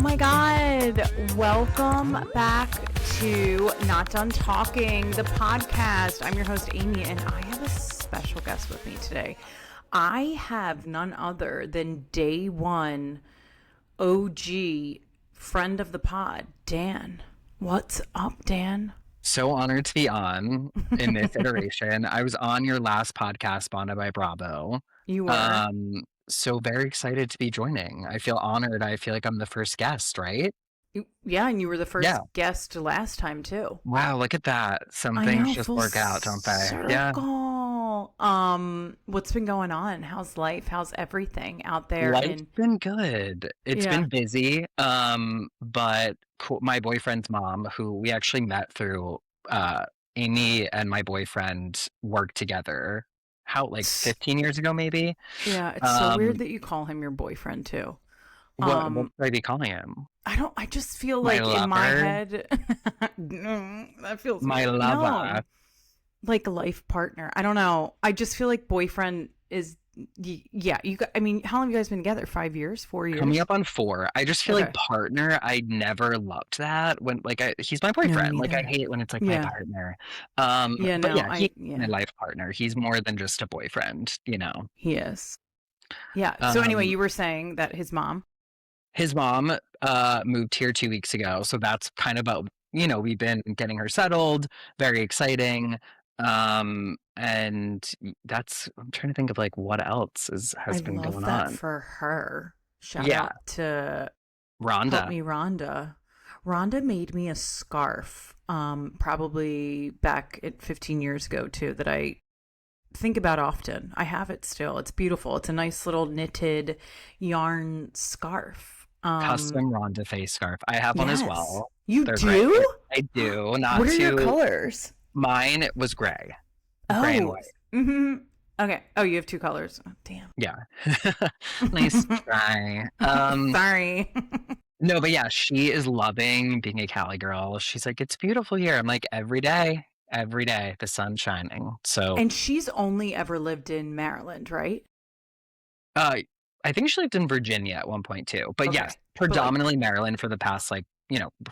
my God. Welcome back to Not Done Talking, the podcast. I'm your host, Amy, and I have a special guest with me today. I have none other than day one OG friend of the pod, Dan. What's up, Dan? So honored to be on in this iteration. I was on your last podcast, Bonda by Bravo. You were? So very excited to be joining. I feel honored. I feel like I'm the first guest, right? Yeah, and you were the first Yeah. guest last time, too. Wow, look at that. Some I things know, just full work out, don't they? Yeah. circle. What's been going on? How's life? How's everything out there? Life's been good. It's Yeah. been busy. But my boyfriend's mom, who we actually met through Amy and my boyfriend worked together. How, like 15 years ago, maybe? Yeah, it's so weird that you call him your boyfriend too. What should I be calling him? I just feel My like in my lover? head, that feels My weird. lover. No, like a life partner. I don't know. I just feel like boyfriend is, yeah, I mean, how long have you guys been together? 5 years, 4 years? Coming up on 4. I just feel Okay. like partner, I never loved that when he's my No, boyfriend. me Like I neither. hate when it's like my Yeah. partner. Yeah, But no, yeah, he's my yeah, life partner. He's more than just a boyfriend, you know. he is. Yeah. So anyway, Um, you were saying that his mom. his mom moved here 2 weeks ago, so that's kind of about, we've been getting her settled, very exciting. And I'm trying to think of like what else I has been love going that on. for her. Shout Yeah, out to Help Rhonda. Me Rhonda. Rhonda made me a scarf, probably back at 15 years ago too, that I think about often. I have it still. It's beautiful. It's a nice little knitted yarn scarf. Custom Rhonda face scarf. I have one as Yes. well. You They're great. do? I do. Not What are your too. colors? Mine was gray and Oh. white. Mm-hmm. Okay. Oh, you have two colors. Oh, damn. Yeah. Nice try. Sorry. No, but yeah, she is loving being a Cali girl. She's like, it's beautiful here. I'm like, every day, the sun's shining. So, And she's only ever lived in Maryland, right? uh, I think she lived in Virginia at one point too. But Okay. yes, But like, predominantly Maryland for the past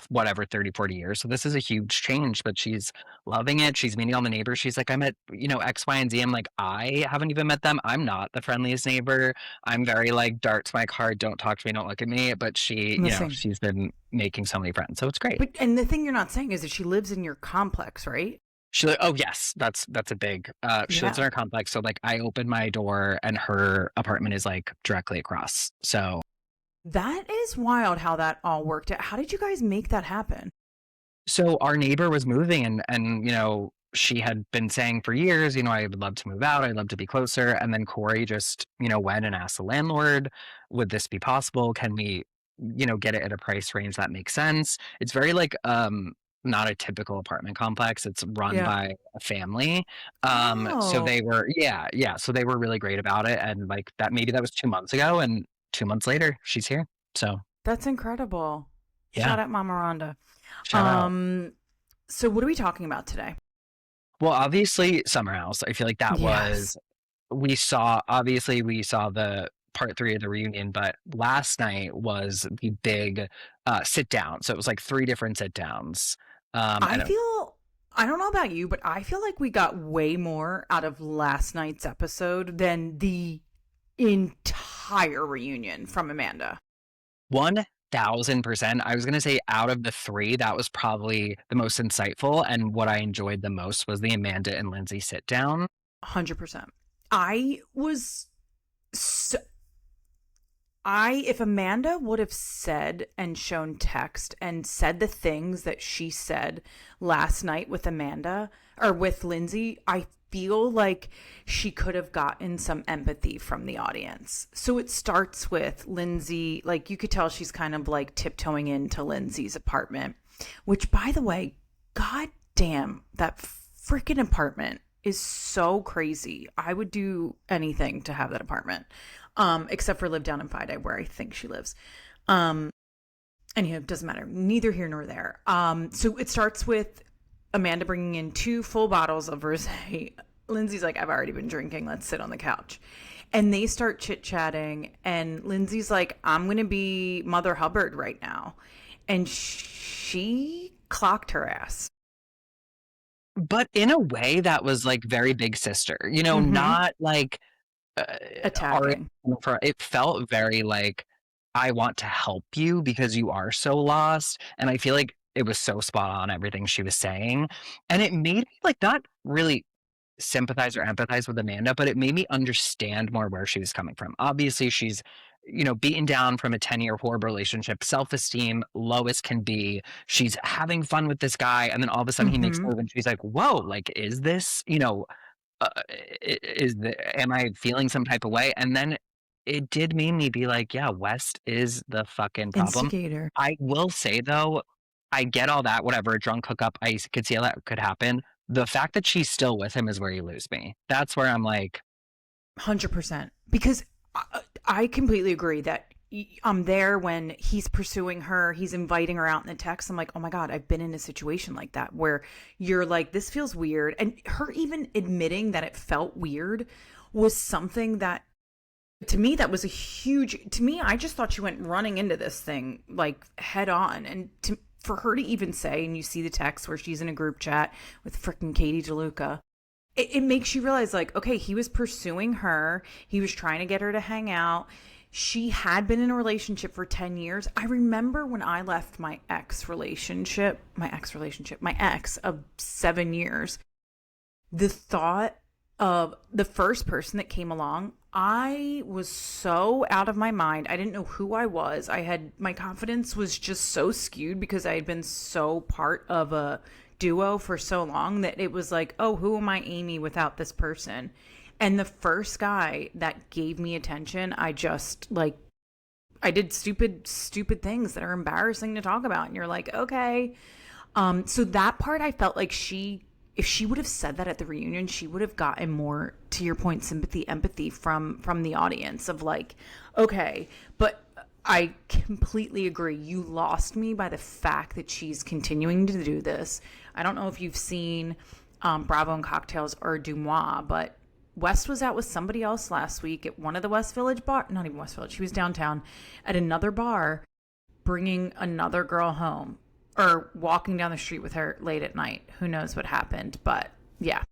whatever, 30, 40 years. So this is a huge change, but she's loving it. She's meeting all the neighbors. She's like, I met, X, Y, and Z. I'm like, I haven't even met them. I'm not the friendliest neighbor. I'm very like, darts my card, don't talk to me, don't look at me. But she, listen. she's been making so many friends. So it's great. And the thing you're not saying is that she lives in your complex, right? Oh yes, that's a big. She lives in Yeah. our complex, so like I open my door and her apartment is like directly across. So That is wild how that all worked out. How did you guys make that happen? our neighbor was moving and she had been saying for years, I would love to move out, I'd love to be closer, and then Corey just went and asked the landlord, would this be possible? Can we get it at a price range that makes sense? It's very like not a typical apartment complex. It's run Yeah. by a family. So Oh, they were, yeah. So they were really great about it. And like that, maybe that was 2 months ago. And 2 months later, she's here. So that's incredible. yeah, Shout out Mama Rhonda. shout out. So what are we talking about today? Well, obviously, Summer House. I feel like that Yes. we saw the part 3 of the reunion, but last night was the big sit down. So it was like 3 different sit downs. I don't know about you, but I feel like we got way more out of last night's episode than the entire reunion from Amanda. 1000%. I was going to say out of the 3, that was probably the most insightful. And what I enjoyed the most was the Amanda and Lindsay sit down. 100%. If Amanda would have said and shown text and said the things that she said last night with Amanda or with Lindsay, I feel like she could have gotten some empathy from the audience. So it starts with Lindsay, like you could tell she's kind of like tiptoeing into Lindsay's apartment, which by the way, god damn, that freaking apartment is so crazy. I would do anything to have that apartment. Except for live down in Fide, where I think she lives. Anyhow, it doesn't matter. Neither here nor there. So it starts with Amanda bringing in 2 full bottles of rosé. Lindsay's like, I've already been drinking. Let's sit on the couch. And they start chit-chatting. And Lindsay's like, I'm going to be Mother Hubbard right now. And she clocked her ass. But in a way that was like very big sister, Mm-hmm. not like uh, Attacking. it felt very like, I want to help you because you are so lost. And I feel like it was so spot on everything she was saying. And it made me like not really sympathize or empathize with Amanda, but it made me understand more where she was coming from. Obviously, she's, beaten down from a 10-year horrible relationship, self-esteem, low as can be. She's having fun with this guy. And then all of a sudden he makes a Mm-hmm. move and she's like, whoa, like, is this, uh, am I feeling some type of way? And then it did mean me be like, yeah, West is the fucking problem. Instigator. I will say though, I get all that, whatever, a drunk hookup, could see how that could happen. The fact that she's still with him is where you lose me. That's where I'm like, 100%. Because I completely agree that I'm there when he's pursuing her, he's inviting her out in the text. I'm like, oh my God, I've been in a situation like that where you're like, this feels weird. And her even admitting that it felt weird was something that, to me, that was a huge, to me, I just thought she went running into this thing like head on. And for her to even say, and you see the text where she's in a group chat with freaking Katie DeLuca, it makes you realize like, okay, he was pursuing her, he was trying to get her to hang out. She had been in a relationship for 10 years. I remember when I left my ex of 7 years, the thought of the first person that came along, I was so out of my mind. I didn't know who I was. My confidence was just so skewed because I had been so part of a duo for so long that it was like, oh, who am I, Amy, without this person? And the first guy that gave me attention, I just like, I did stupid things that are embarrassing to talk about. And you're like, okay. So that part, I felt like if she would have said that at the reunion, she would have gotten more, to your point, sympathy, empathy from the audience of like, okay, but I completely agree. You lost me by the fact that she's continuing to do this. I don't know if you've seen Bravo and Cocktails or Dumois, but West was out with somebody else last week at one of the West Village bar. Not even West Village. She was downtown at another bar, bringing another girl home or walking down the street with her late at night. Who knows what happened? But yeah.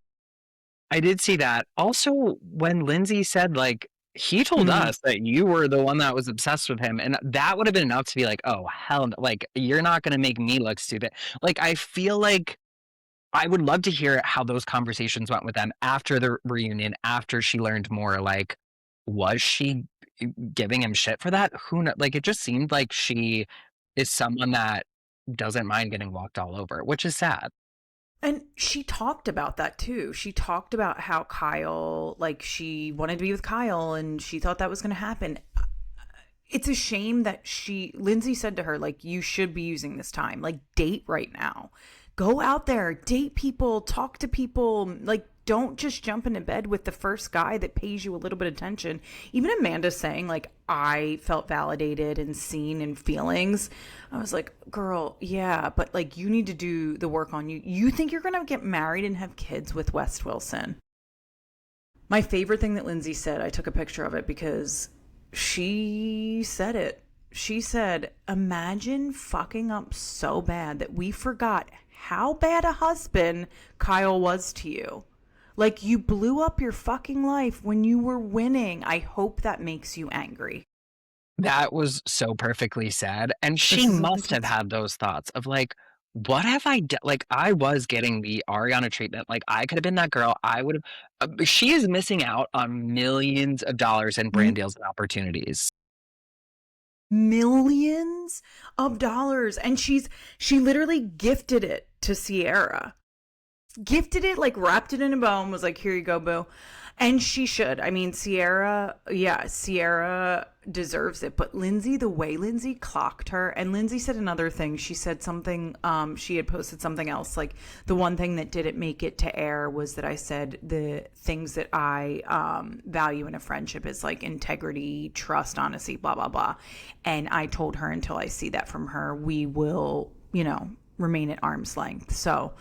I did see that. Also, when Lindsay said, like, he told Mm-hmm. us that you were the one that was obsessed with him, and that would have been enough to be like, oh, hell no. Like, you're not going to make me look stupid. Like, I feel like I would love to hear how those conversations went with them after the reunion, after she learned more. Like, was she giving him shit for that? Who knows? Like, it just seemed like she is someone that doesn't mind getting walked all over, which is sad. And she talked about that too. She talked about how Kyle, like, she wanted to be with Kyle and she thought that was going to happen. It's a shame that Lindsay said to her, like, you should be using this time, like, date right now. Go out there, date people, talk to people. Like, don't just jump into bed with the first guy that pays you a little bit of attention. Even Amanda saying, like, I felt validated and seen in feelings. I was like, girl, yeah, but like, you need to do the work on you. You think you're going to get married and have kids with West Wilson? My favorite thing that Lindsay said, I took a picture of it because she said it. She said, imagine fucking up so bad that we forgot how bad a husband Kyle was to you. Like, you blew up your fucking life when you were winning. I hope that makes you angry. That was so perfectly said. And she This is what the must have kids. had those thoughts of like, what have I done? Like, I was getting the Ariana treatment. Like, I could have been that girl. I would have. She is missing out on millions of dollars in brand deals and opportunities. Millions of dollars. And she literally gifted it to Sierra. Gifted it, like wrapped it in a bow and was like, here you go, boo. And she should. I mean, Sierra deserves it. But Lindsay, the way Lindsay clocked her, and Lindsay said another thing. She said something, she had posted something else. Like, the one thing that didn't make it to air was that I said the things that I value in a friendship is like integrity, trust, honesty, blah, blah, blah. And I told her, until I see that from her, we will, remain at arm's length. So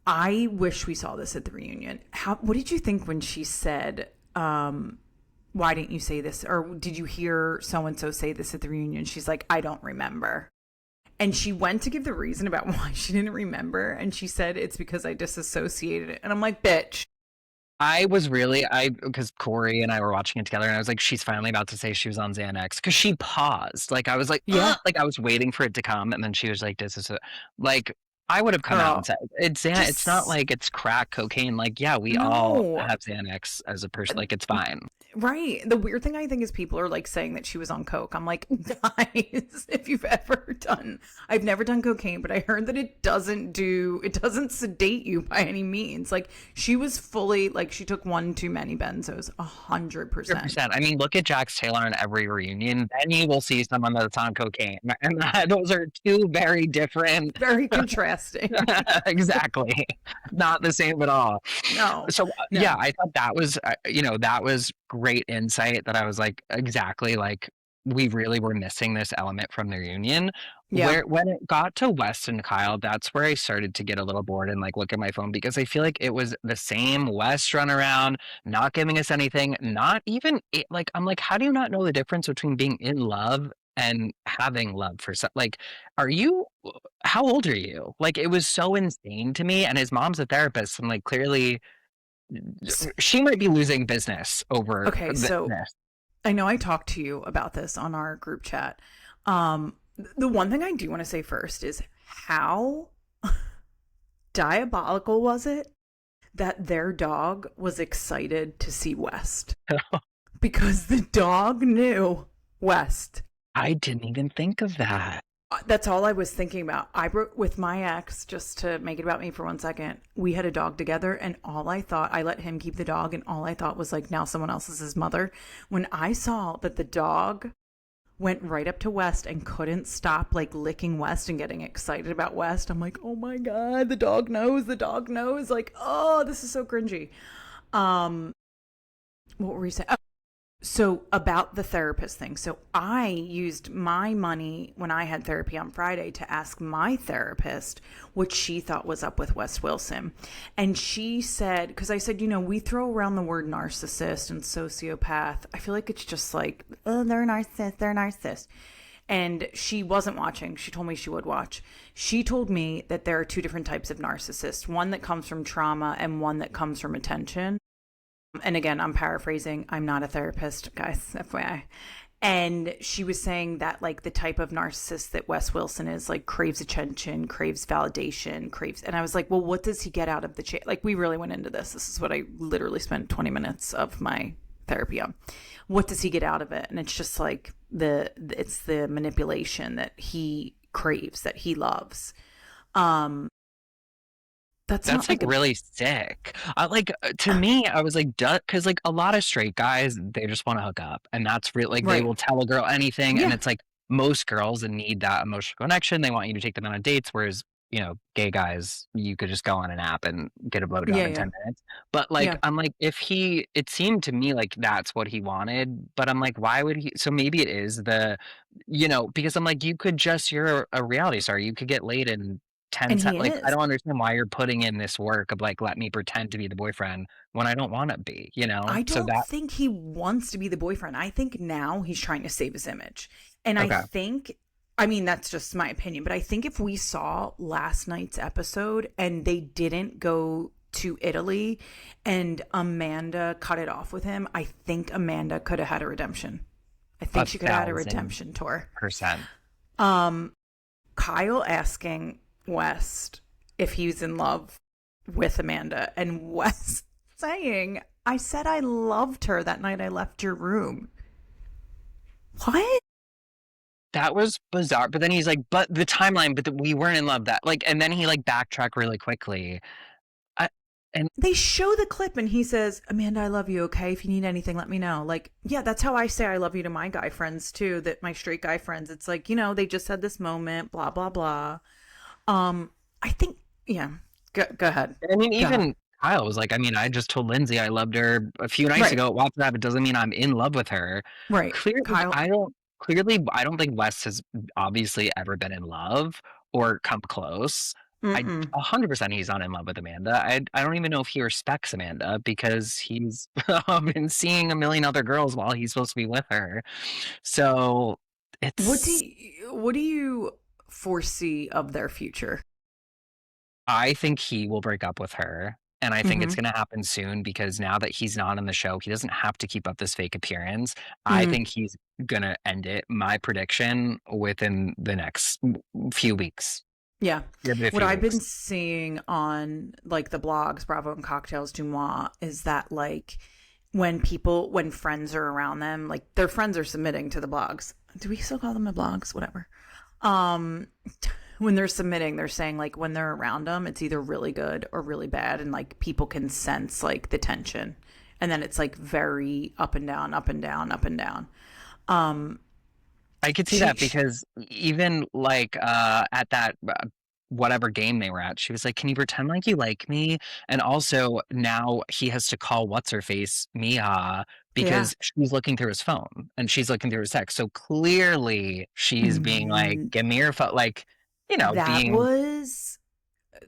I wish we saw this at the reunion. What did you think when she said, why didn't you say this? Or did you hear so and so say this at the reunion? She's like, I don't remember. And she went to give the reason about why she didn't remember. And she said, it's because I disassociated it. And I'm like, bitch. Because Corey and I were watching it together, and I was like, she's finally about to say she was on Xanax, because she paused. Like, I was like, Yeah. ugh! Like, I was waiting for it to come, and then she was like, this is like, I would have come out and Girl, said, it's Xanax. It's not just like it's crack cocaine. Like, yeah, we all no. have Xanax as a person. Like, it's fine. Right. The weird thing I think is people are like saying that she was on coke. I'm like, guys, if you've ever done, I've never done cocaine, but I heard that it doesn't sedate you by any means. Like she was fully like she took one too many benzos, 100%. 100%. I mean, look at Jax Taylor in every reunion. Then you will see someone that's on cocaine. And those are two very different. Very contrasting. Exactly. Not the same at all. No, So yeah, no. I thought that was that was great insight, that I was like, exactly, like we really were missing this element from the reunion. Yeah. Where when it got to West and Kyle, that's where I started to get a little bored and like look at my phone, because I feel like it was the same West run around, not giving us anything, not even like I'm like, how do you not know the difference between being in love and having love for like, are you, how old are you? Like, it was so insane to me. And his mom's a therapist, and like clearly she might be losing business over Okay, this. so I know I talked to you about this on our group chat. Um, the one thing I do want to say first is how diabolical was it that their dog was excited to see West? Because the dog knew West. I didn't even think of that. That's all I was thinking about. I broke with my ex, just to make it about me for 1 second. We had a dog together, and all I thought, I let him keep the dog, and all I thought was like, now someone else is his mother. When I saw that the dog went right up to West and couldn't stop like licking West and getting excited about West, I'm like, oh my God, the dog knows, the dog knows. Like, oh, this is so cringy. What were we saying? So about the therapist thing. So I used my money when I had therapy on Friday to ask my therapist what she thought was up with Wes Wilson. And she said, because I said, we throw around the word narcissist and sociopath. I feel like it's just like, oh, they're a narcissist, they're a narcissist. And she wasn't watching. She told me she would watch. She told me that there are two different types of narcissists, one that comes from trauma and one that comes from attention. And again, I'm paraphrasing. I'm not a therapist, guys, FYI. And she was saying that like the type of narcissist that Wes Wilson is like craves attention, craves validation, craves. And I was like, well, what does he get out of the like we really went into this. This is what I literally spent 20 minutes of my therapy on. What does he get out of it? And it's just like it's the manipulation that he craves, that he loves. That's not like like really sick. To me, I was like, because like a lot of straight guys, they just want to hook up, and that's real. Like, they right. will tell a girl anything, and Yeah. it's like most girls need that emotional connection. They want you to take them on dates, whereas gay guys, you could just go on an app and get a blowjob Yeah. in Yeah. 10 minutes. But like, Yeah. I'm like, it seemed to me like that's what he wanted. But I'm like, why would he? So maybe it is because I'm like, you're a reality star. You could get laid in 10 And seconds. he Like, I is. don't understand why you're putting in this work of like, let me pretend to be the boyfriend when I don't want to be, I So don't that, think he wants to be the boyfriend. I think now he's trying to save his image. And I okay. think, I mean, that's just my opinion, but I think if we saw last night's episode and they didn't go to Italy and Amanda cut it off with him, I think Amanda could have had a redemption. I think she could have had a redemption tour. 1,000%. Kyle asking West if he was in love with Amanda, and West saying, I said I loved her that night I left your room. What? That was bizarre. But then he's like, but the timeline, but we weren't in love that. Like, and then he like backtracked really quickly. And they show the clip and he says, Amanda, I love you. Okay. If you need anything, let me know. Like, yeah, that's how I say I love you to my guy friends too, that my straight guy friends. It's like, they just had this moment, blah, blah, blah. I think, yeah. Go ahead. I mean, even Kyle was like, I mean, I just told Lindsay I loved her a few nights ago at WhatsApp. It doesn't mean I'm in love with her. Right. Clearly, Kyle. I don't think Wes has obviously ever been in love or come close. I Mm-mm. 100% he's not in love with Amanda. I don't even know if he respects Amanda because he's been seeing a million other girls while he's supposed to be with her. So it's What do you foresee of their future? I think he will break up with her. And I think it's Mm-hmm. going to happen soon because now that he's not on the show, he doesn't have to keep up this fake appearance. I Mm, think he's going to end it. My prediction within the next few weeks. yeah. Give it a What few I've been weeks. seeing on like the blogs, Bravo and Cocktails Du Moi, is that like when friends are around them, like their friends are submitting to the blogs. Do we still call them the blogs? Whatever. Um, when they're submitting, they're saying like when they're around them, it's either really good or really bad, and like people can sense like the tension, and then it's like very up and down, up and down, up and down. Um, I could see she, that she because even like at that whatever game they were at, she was like, "Can you pretend like you like me?" And also now he has to call what's her face Mia yeah. because she's looking through his phone and she's looking through his text. So clearly she's being like, Mm, "Give me your phone," like that being. was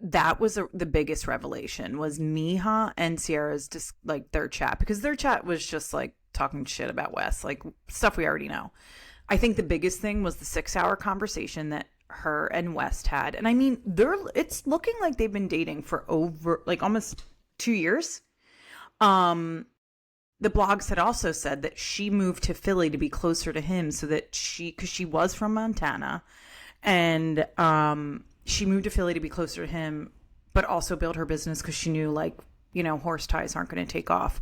the biggest revelation was Miha and Sierra's just like their chat, because their chat was just like talking shit about Wes, like stuff we already know. I think the biggest thing was the 6 hour conversation that her and West had. And I mean, it's looking like they've been dating for over like almost 2 years. Um, the blogs had also said that she moved to Philly to be closer to him so that because she was from Montana, and she moved to Philly to be closer to him, but also build her business because she knew like horse ties aren't going to take off.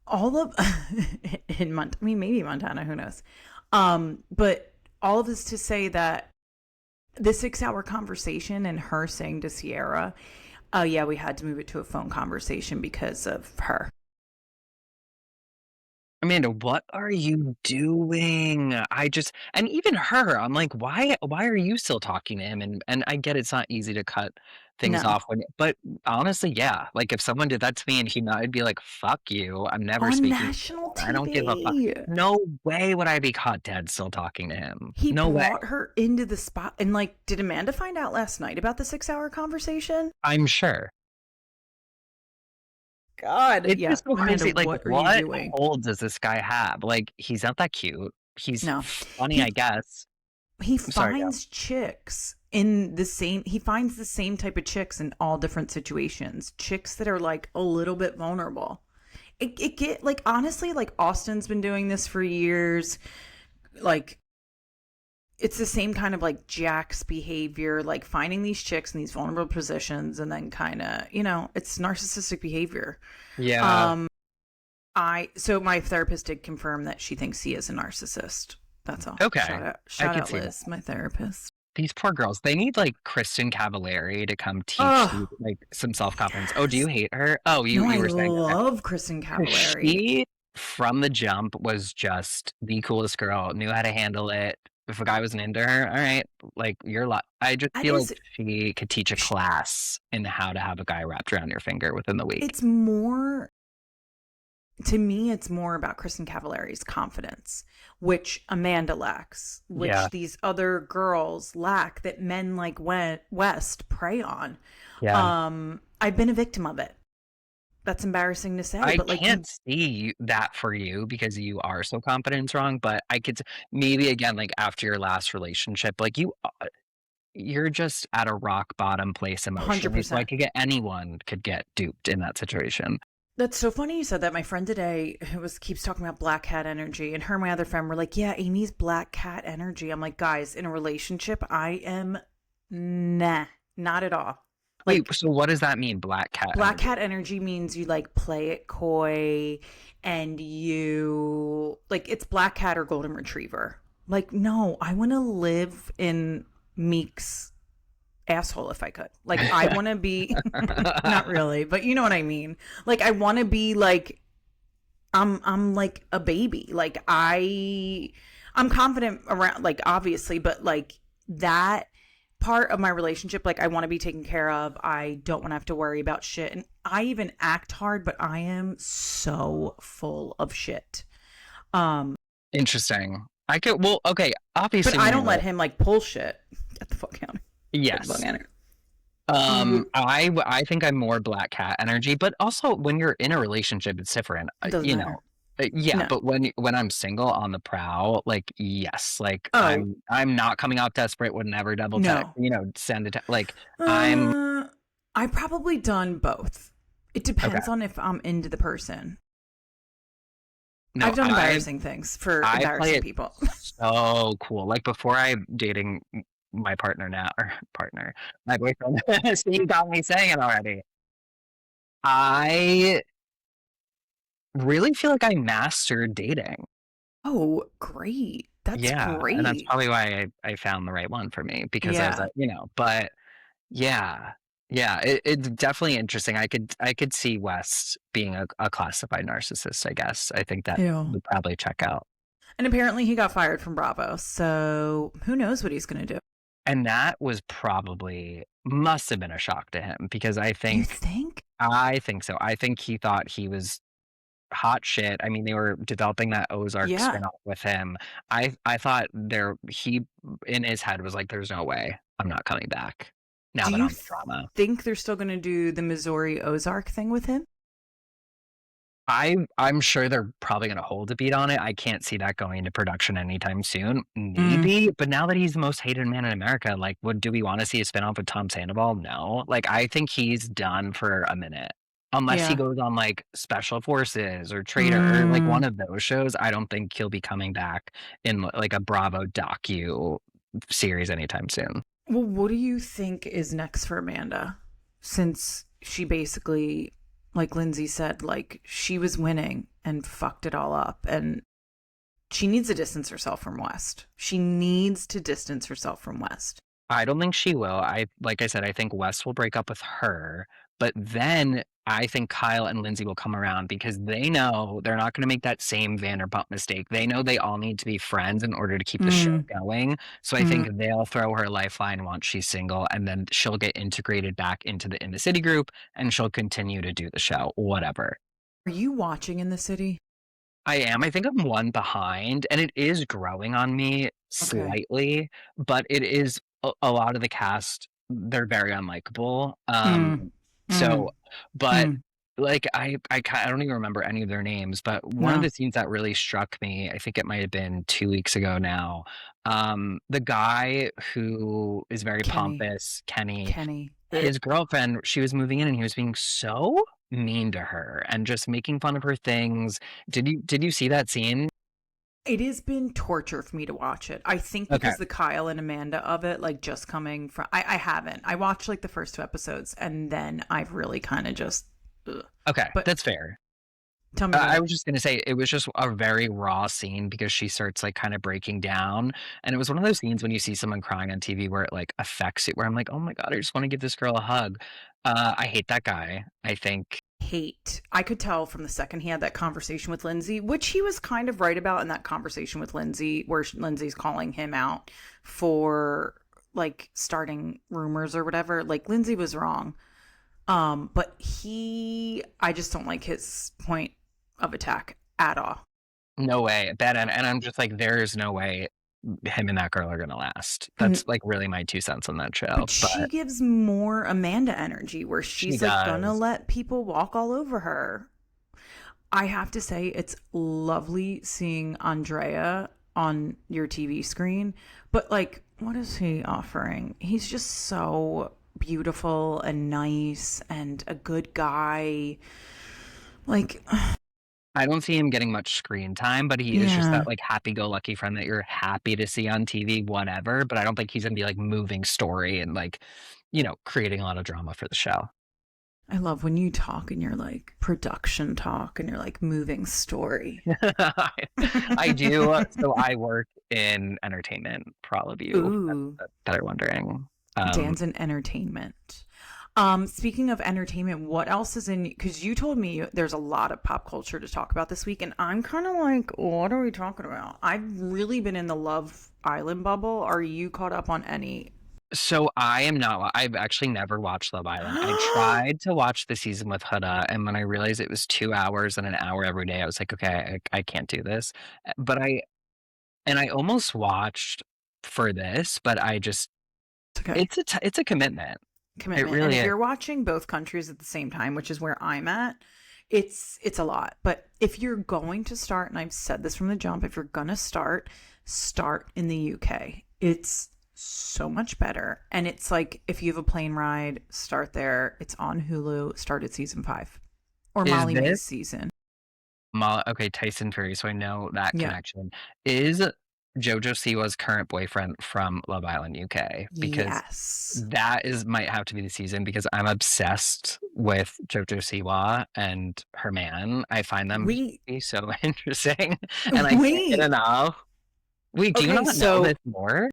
All of I mean maybe Montana, who knows? But all of this to say that the 6 hour conversation and her saying to Sierra, "Oh yeah, we had to move it to a phone conversation because of her." Amanda, what are you doing? And even her, I'm like, why are you still talking to him? And I get it's not easy to cut things No, off but honestly, yeah. Like if someone did that to me and I'd be like, fuck you. I'm never on speaking to national you. I don't give a fuck. TV. No way would I be caught dead still talking to him. He No way. brought her into the spot, and like, did Amanda find out last night about the 6 hour conversation? I'm sure. God, It's yeah, just so Amanda, crazy. Like, what are you what doing? hold does this guy have? Like, he's not that cute. He's No, funny, I he guess. he I'm sorry, yeah. finds chicks in the same. He finds the same type of chicks in all different situations. Chicks that are like a little bit vulnerable. It get like honestly, like Austin's been doing this for years. Like it's the same kind of like Jack's behavior, like finding these chicks in these vulnerable positions and then kind of, it's narcissistic behavior. Yeah. Um, so my therapist did confirm that she thinks he is a narcissist. That's all. Okay. I Shout could out see that. Liz, my therapist. These poor girls, they need like Kristen Cavallari to come teach Oh, these like some self-confidence. Oh, do you yes. hate her? Oh, No, you I were saying okay. love Kristen Cavallari. She from the jump was just the coolest girl, knew how to handle it. If a guy wasn't into her, all right, like I just That feel like is, she could teach a class in how to have a guy wrapped around your finger within the week. it's more to me, it's more about Kristen Cavallari's confidence, which Amanda lacks, Yeah. which these other girls lack that men like West prey on. Yeah. I've been a victim of it. That's embarrassing to say, I but like can't see that for you because you are so confident and strong, but I could maybe again, like after your last relationship, like you're just at a rock bottom place emotionally. So 100%. anyone could get duped in that situation. That's so funny you said that. My friend today keeps talking about black cat energy, and her and my other friend were like, "Yeah, Amy's black cat energy." I'm like, guys, in a relationship, I am nah, not at all. Wait, Like so what does that mean, black cat black energy? cat energy means you like play it coy, and you like it's black cat or golden retriever. Like, no, I want to live in Meek's asshole if I could. Like, I want to be not really, but you know what I mean. Like, I want to be like I'm like a baby. Like I'm confident around like obviously, but like that part of my relationship, like I want to be taken care of. I don't want to have to worry about shit. And I even act hard, but I am so full of shit. Um Interesting. I could, well, okay, but obviously I when you're don't let like, him like pull shit. Get the fuck out. Get the fuck yes. out of here. I think I'm more black cat energy, but also when you're in a relationship, it's different. Doesn't You matter. know, yeah. No. But when I'm single on the prowl, like yes, like Oh, I'm not coming off desperate. Would never double text. no. You know, send it. Like I'm Uh, I've probably done both. It okay. depends on if I'm into the person. No, I've done embarrassing things for I play embarrassing it people. so cool. Like before I'm dating my partner now, or partner, my boyfriend. So you got me saying it already. I really feel like I mastered dating. Oh, great. That's Yeah, and that's great. probably why I found the right one for me because I was Yeah. like, but yeah, yeah, it's definitely interesting. I could see West being a classified narcissist, I guess. I think that Ew. would probably check out. And apparently he got fired from Bravo. So who knows what he's going to do? And that was probably must have been a shock to him because You think? I think so. I think he thought he was hot shit. I mean, they were developing that Ozark Yeah. spinoff with him. I thought he in his head was like, "There's no way I'm not coming back." Now Do that you I'm the drama, think they're still going to do the Missouri Ozark thing with him? I'm sure they're probably going to hold a beat on it. I can't see that going into production anytime soon. Mm, Maybe, but now that he's the most hated man in America, like, do we want to see a spinoff with Tom Sandoval? No. Like, I think he's done for a minute. Unless he yeah. goes on like Special Forces or Traitor or like one Mm. of those shows, I don't think he'll be coming back in like a Bravo docu series anytime soon. Well, what do you think is next for Amanda? Since she basically, like Lindsay said, like she was winning and fucked it all up. And she needs to distance herself from West. She needs to distance herself from West. I don't think she will. Like I said, I think Wes will break up with her, but then I think Kyle and Lindsay will come around because they know they're not going to make that same Vanderpump mistake. They know they all need to be friends in order to keep the show Mm, going. So I mm. think they'll throw her a lifeline once she's single, and then she'll get integrated back into the In the City group, and she'll continue to do the show, whatever. Are you watching in the city? I am. I think I'm one behind, and it is growing on me Okay. slightly, but it is a lot of the cast, they're very unlikable. Mm, So, mm, but mm. like I don't even remember any of their names, but one of No. the scenes that really struck me, I think it might have been 2 weeks ago now. The guy who is very Kenny. pompous, Kenny, Kenny. his girlfriend, she was moving in and he was being so mean to her and just making fun of her things. Did you see that scene? It has been torture for me to watch it. I think Okay. because the Kyle and Amanda of it, like just coming from, I haven't. I watched like the first two episodes and then I've really kind of just, ugh. Okay, But that's fair. tell me about I it. was just gonna say it was just a very raw scene because she starts like kind of breaking down, and it was one of those scenes when you see someone crying on TV where it like affects it. Where I'm like, oh my god, I just want to give this girl a hug. I hate that guy. I think Hate. I could tell from the second he had that conversation with Lindsay, which he was kind of right about in that conversation with Lindsay, where Lindsay's calling him out for like starting rumors or whatever. Like Lindsay was wrong. But I just don't like his point of attack at all. no way, bad end, and I'm just like, there's no way him and that girl are gonna last. And That's like really my 2 cents on that show, but she but gives more Amanda energy where she she's like gonna does. let people walk all over her. I have to say it's lovely seeing Andrea on your TV screen, but like what is he offering? He's just so beautiful and nice and a good guy. Like I don't see him getting much screen time, but he is just yeah, that like happy-go-lucky friend that you're happy to see on TV, whatever. But I don't think he's gonna be like moving story and like, creating a lot of drama for the show. I love when you talk and you're like production talk and you're like moving story. I do. So I work in entertainment, for all of you Ooh, that are wondering. Um, dance and entertainment. Speaking of entertainment, what else is in? Because you told me there's a lot of pop culture to talk about this week, and I'm kind of like, what are we talking about? I've really been in the Love Island bubble. Are you caught up on any? so I am not. I've actually never watched Love Island. I tried to watch the season with Huda, and when I realized it was 2 hours and an hour every day, I was like, okay, I can't do this. But I almost watched for this, but I just Okay. it's a commitment. It commitment. And really if is. you're watching both countries at the same time, which is where I'm at, it's a lot. But if you're going to start, and I've said this from the jump, if you're gonna start in the UK. It's so much better. And it's like if you have a plane ride, start there. It's on Hulu. Start at season 5 or Is Molly this May's season. Okay, Tyson Fury, so I know that Yeah. connection. Is JoJo Siwa's current boyfriend from Love Island UK? Because Yes. that is might have to be the season because I'm obsessed with JoJo Siwa and her man. I find them to We be so interesting and I can't get we enough. Wait, do you okay, not know so this more?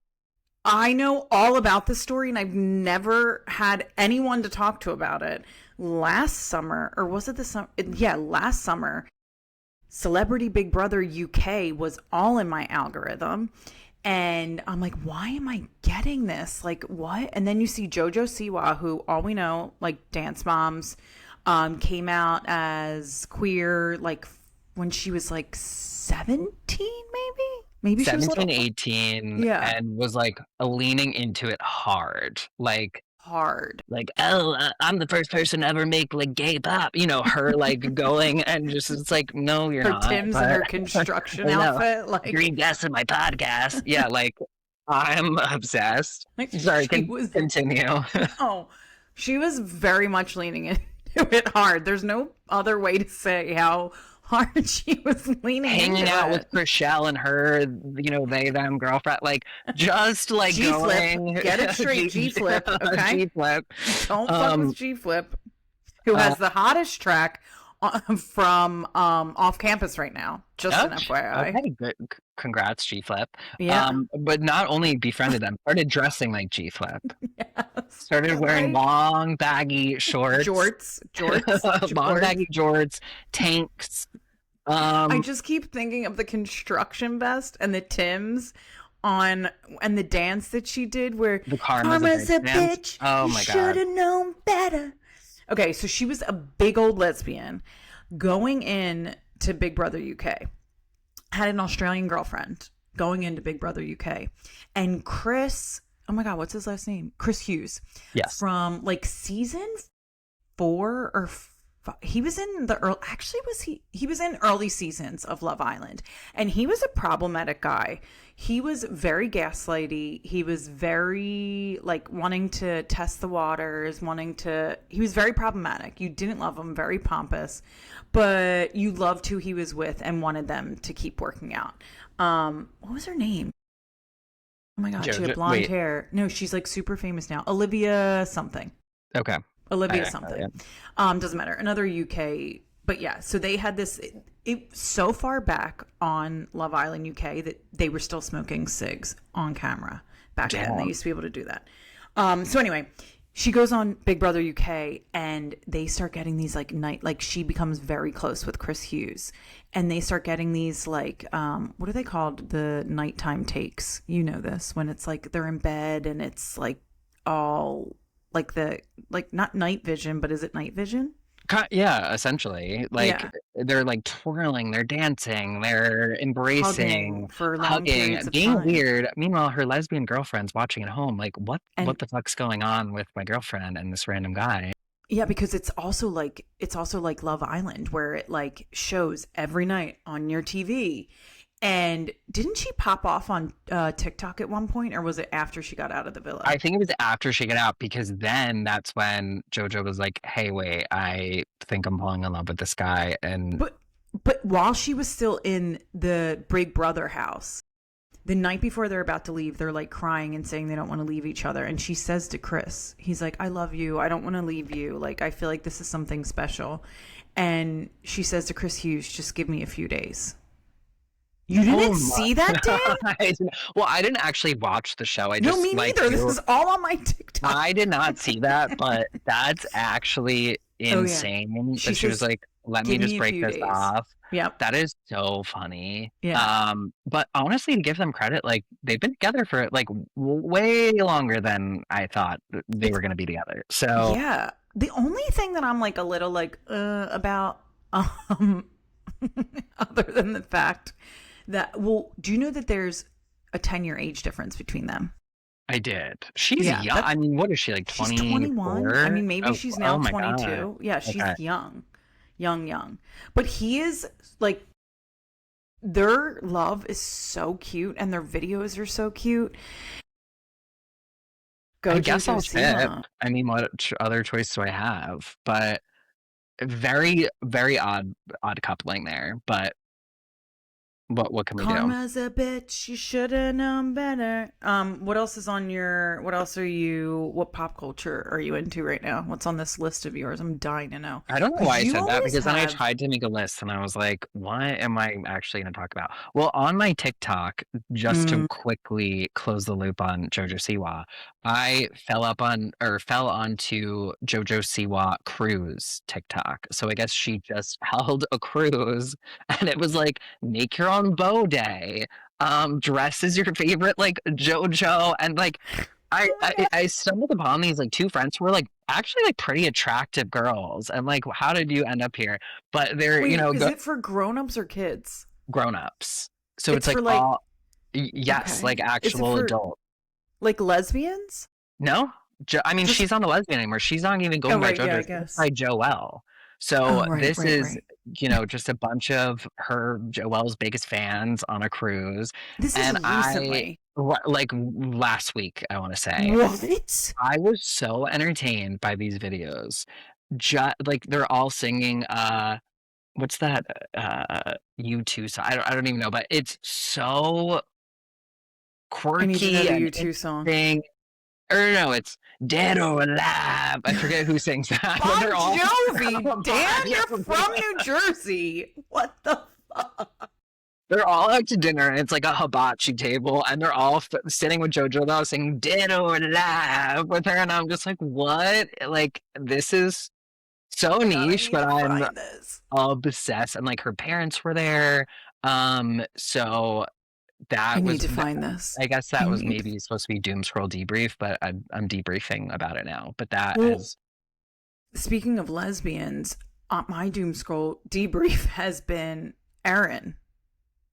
I know all about the story and I've never had anyone to talk to about it. Last summer, or was it the summer? Yeah, last summer, Celebrity Big Brother UK was all in my algorithm. And I'm like, why am I getting this? Like, what? And then you see JoJo Siwa, who all we know, like Dance Moms, came out as queer, like when she was like 17, maybe? Maybe she was a 17, little 18, yeah, and was like leaning into it hard. hard. Oh, I'm the first person to ever make like gay pop, her like going and just it's like no you're Her not, Tim's and but her construction I know outfit, like, green guest in my podcast, yeah, like I'm obsessed. like Sorry, she was continue. no, she was very much leaning into it hard. There's no other way to say how hard she was leaning Hanging into out it. with Chriselle and her, they them girlfriend, like just like G Flip, going get it straight, G Flip, okay? G Flip. Don't fuck with G Flip, who Uh, has the hottest track from off campus right now. Just an FYI. Okay, good. Congrats, G Flip. Yeah. But not only befriended them, started dressing like G Flip. Yes. Started wearing Like, long baggy shorts, long jorts. baggy jorts, tanks. I just keep thinking of the construction vest and the Tims on and the dance that she did where The Karma's a dance. bitch. Oh You my should god. have known better. Okay, so she was a big old lesbian going in to Big Brother UK. Had an Australian girlfriend going into Big Brother UK. And Chris, oh my god, what's his last name? Chris Hughes. Yes. From like season 4 or he was in the early, actually he was in early seasons of Love Island, and he was a problematic guy. He was very gaslighty. He was very like wanting to test the waters, he was very problematic. You didn't love him, very pompous, but you loved who he was with and wanted them to keep working out. What was her name? Oh my god, she had blonde hair. No, she's like super famous now. Olivia something. Okay. Olivia something. Doesn't matter. Another UK, but yeah. So they had this. It so far back on Love Island UK that they were still smoking cigs on camera back then. They used to be able to do that. So anyway, she goes on Big Brother UK, and they start getting these like she becomes very close with Chris Hughes, and they start getting these like what are they called? The nighttime takes. You know this, when it's like they're in bed and it's like all like not night vision, but is it night vision? Yeah, essentially. Like they're like twirling, they're dancing, they're embracing, Hugging for long hugging, periods of being time. weird. Meanwhile, her lesbian girlfriend's watching at home, like what And the fuck's going on with my girlfriend and this random guy? yeah, because it's also like Love Island, where it like shows every night on your TV. And didn't she pop off on TikTok at one point, or was it after she got out of the villa? I think it was after she got out because then that's when JoJo was like, "Hey, wait, I think I'm falling in love with this guy." And But while she was still in the Big Brother house, the night before they're about to leave, they're like crying and saying they don't want to leave each other. And she says to Chris, he's like, "I love you. I don't want to leave you. Like, I feel like this is something special." And she says to Chris Hughes, "Just give me a few days." You didn't see that, Dan? Well, I didn't actually watch the show. No, me neither. This is all on my TikTok. I did not see that, but that's actually insane. Oh, yeah. She was like, "Let me just break this off." Yep. That is so funny. Yeah. But honestly, to give them credit, like they've been together for like way longer than I thought they were going to be together. So yeah, the only thing that I'm like a little like about other than the fact that, well, do you know that there's a 10-year age difference between them? I did. She's Yeah, young. I mean, what is she, like, she's 21. I 24? mean, maybe Oh, she's now oh my god. 22. Yeah, she's Okay. young. Young, young. But he is like their love is so cute and their videos are so cute. Go I guess JoJo I'll ship. Siwa. I mean, what other choice do I have? But very, very odd coupling there. But what can we do? Karma's a bitch. You should have known better. What else is on your? What else are you? What pop culture are you into right now? What's on this list of yours? I'm dying to know I don't know why because I you said that, always because then I have. tried to make a list and I was like, what am I actually going to talk about? Well, on my TikTok, just to Mm, quickly close the loop on JoJo Siwa, I fell onto JoJo Siwa cruise TikTok. So I guess she just held a cruise and it was like, make your own bow day. Dress as your favorite like JoJo, and like I, oh my I god! I stumbled upon these like two friends who were like actually like pretty attractive girls, and like, how did you end up here? But they're, Wait, is it for grown-ups or kids? grown-ups, so it's It's like for like all yes, like okay. Is it actual for adult. like lesbians? No, I mean, Just she's not a lesbian anymore. She's not even oh going by right, yeah, JoJo. I She's going guess. by Joelle. Oh So right, this right, is, right. just a bunch of her Joelle's biggest fans on a cruise, This is and recently. like last week, I want to say. What? I was so entertained by these videos. Like they're all singing what's that U2 song? I don't even know, but it's so I need to know quirky the and U2 song. interesting. Or no, it's Dead or Alive. I forget who sings that, but they're Bon all Jovi! Dan, yeah, you're from New Jersey. What the fuck? they're all out to dinner, and it's like a hibachi table, and they're all sitting with JoJo though, singing Dead or Alive with her, and I'm just like, what? Like, this is Oh so my god, I niche, need but to I'm find this. obsessed. And like her parents were there. So I that need was, to find this. I guess I that was need to. maybe supposed to be Doom Scroll debrief, but I'm debriefing about it now. But that Well, has, speaking of lesbians, my doom scroll debrief has been Erin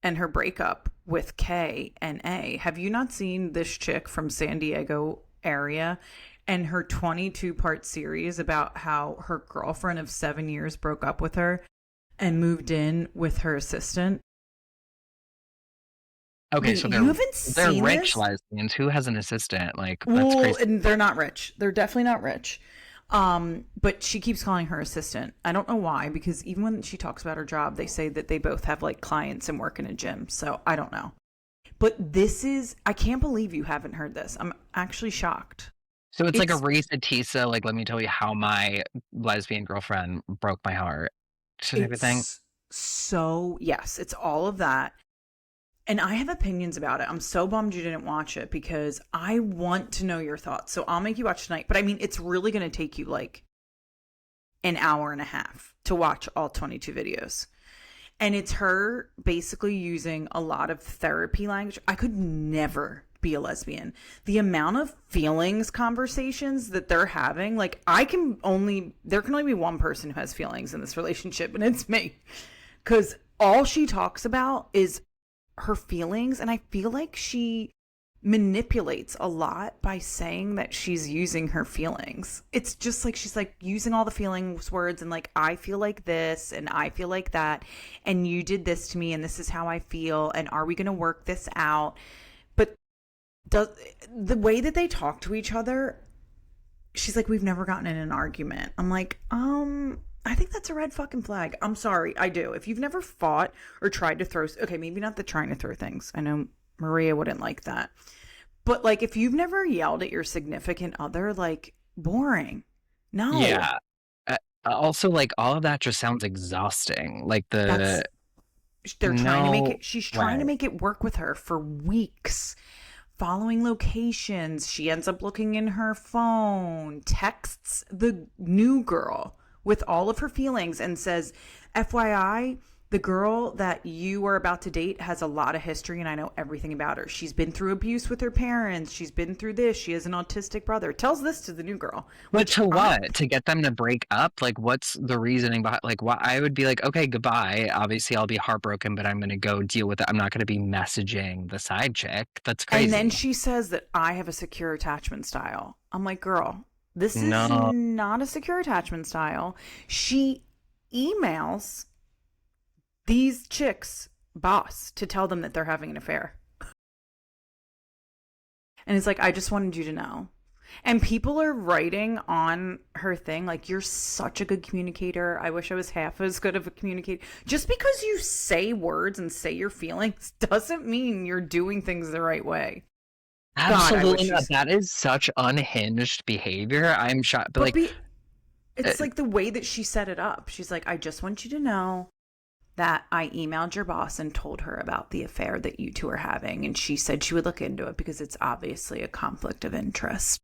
and her breakup with K and A. Have you not seen this chick from San Diego area and her 22-part series about how her girlfriend of 7 years broke up with her and moved in with her assistant? okay, Wait, so you haven't they're seen rich this? lesbians. Who has an assistant? Like, that's Well, crazy. and they're not rich. They're definitely not rich. But she keeps calling her assistant. I don't know why, because even when she talks about her job, they say that they both have like clients and work in a gym. So I don't know. But this is, I can't believe you haven't heard this. I'm actually shocked. So it's like a It's, Reese Atisa, like, let me tell you how my lesbian girlfriend broke my heart type of thing. it's so, yes, it's all of that. And I have opinions about it. I'm so bummed you didn't watch it because I want to know your thoughts. So I'll make you watch tonight. But I mean, it's really going to take you like an hour and a half to watch all 22 videos. And it's her basically using a lot of therapy language. I could never be a lesbian. The amount of feelings conversations that they're having, like there can only be one person who has feelings in this relationship, and it's me. Because all she talks about is her feelings. And I feel like she manipulates a lot by saying that she's using her feelings. It's just like she's like using all the feelings words and like, I feel like this and I feel like that and you did this to me and this is how I feel and are we going to work this out? But does the way that they talk to each other, she's like, we've never gotten in an argument. I'm like, I think that's a red fucking flag. I'm sorry, I do. If you've never fought or tried to throw, okay, maybe not the trying to throw things. I know Maria wouldn't like that. But like if you've never yelled at your significant other, like boring. No. Yeah. Also, like, all of that just sounds exhausting. Like, That's they're trying to make no it she's trying to way. make it work with her for weeks. Following locations, she ends up looking in her phone, texts the new girl with all of her feelings and says, FYI, The girl that you are about to date has a lot of history, and I know everything about her. She's been through abuse with her parents. She's been through this. She has an autistic brother. Tells this to the new girl, But which to I what? To get them to break up? Like, what's the reasoning behind? Like, why? I would be like, okay, goodbye. Obviously, I'll be heartbroken, but I'm gonna go deal with it. I'm not gonna be messaging the side chick. That's and then crazy. she says that I have a secure attachment style. I'm like, girl, this is No, not a secure attachment style. She emails these chicks' boss to tell them that they're having an affair. And it's like, I just wanted you to know. And people are writing on her thing, like, you're such a good communicator. I wish I was half as good of a communicator. Just because you say words and say your feelings doesn't mean you're doing things the right way. God, I wish absolutely you. not. That is such unhinged behavior. I'm shocked. But But like, uh, it's like the way that she set it up. She's like, I just want you to know that I emailed your boss and told her about the affair that you two are having. And she said she would look into it because it's obviously a conflict of interest.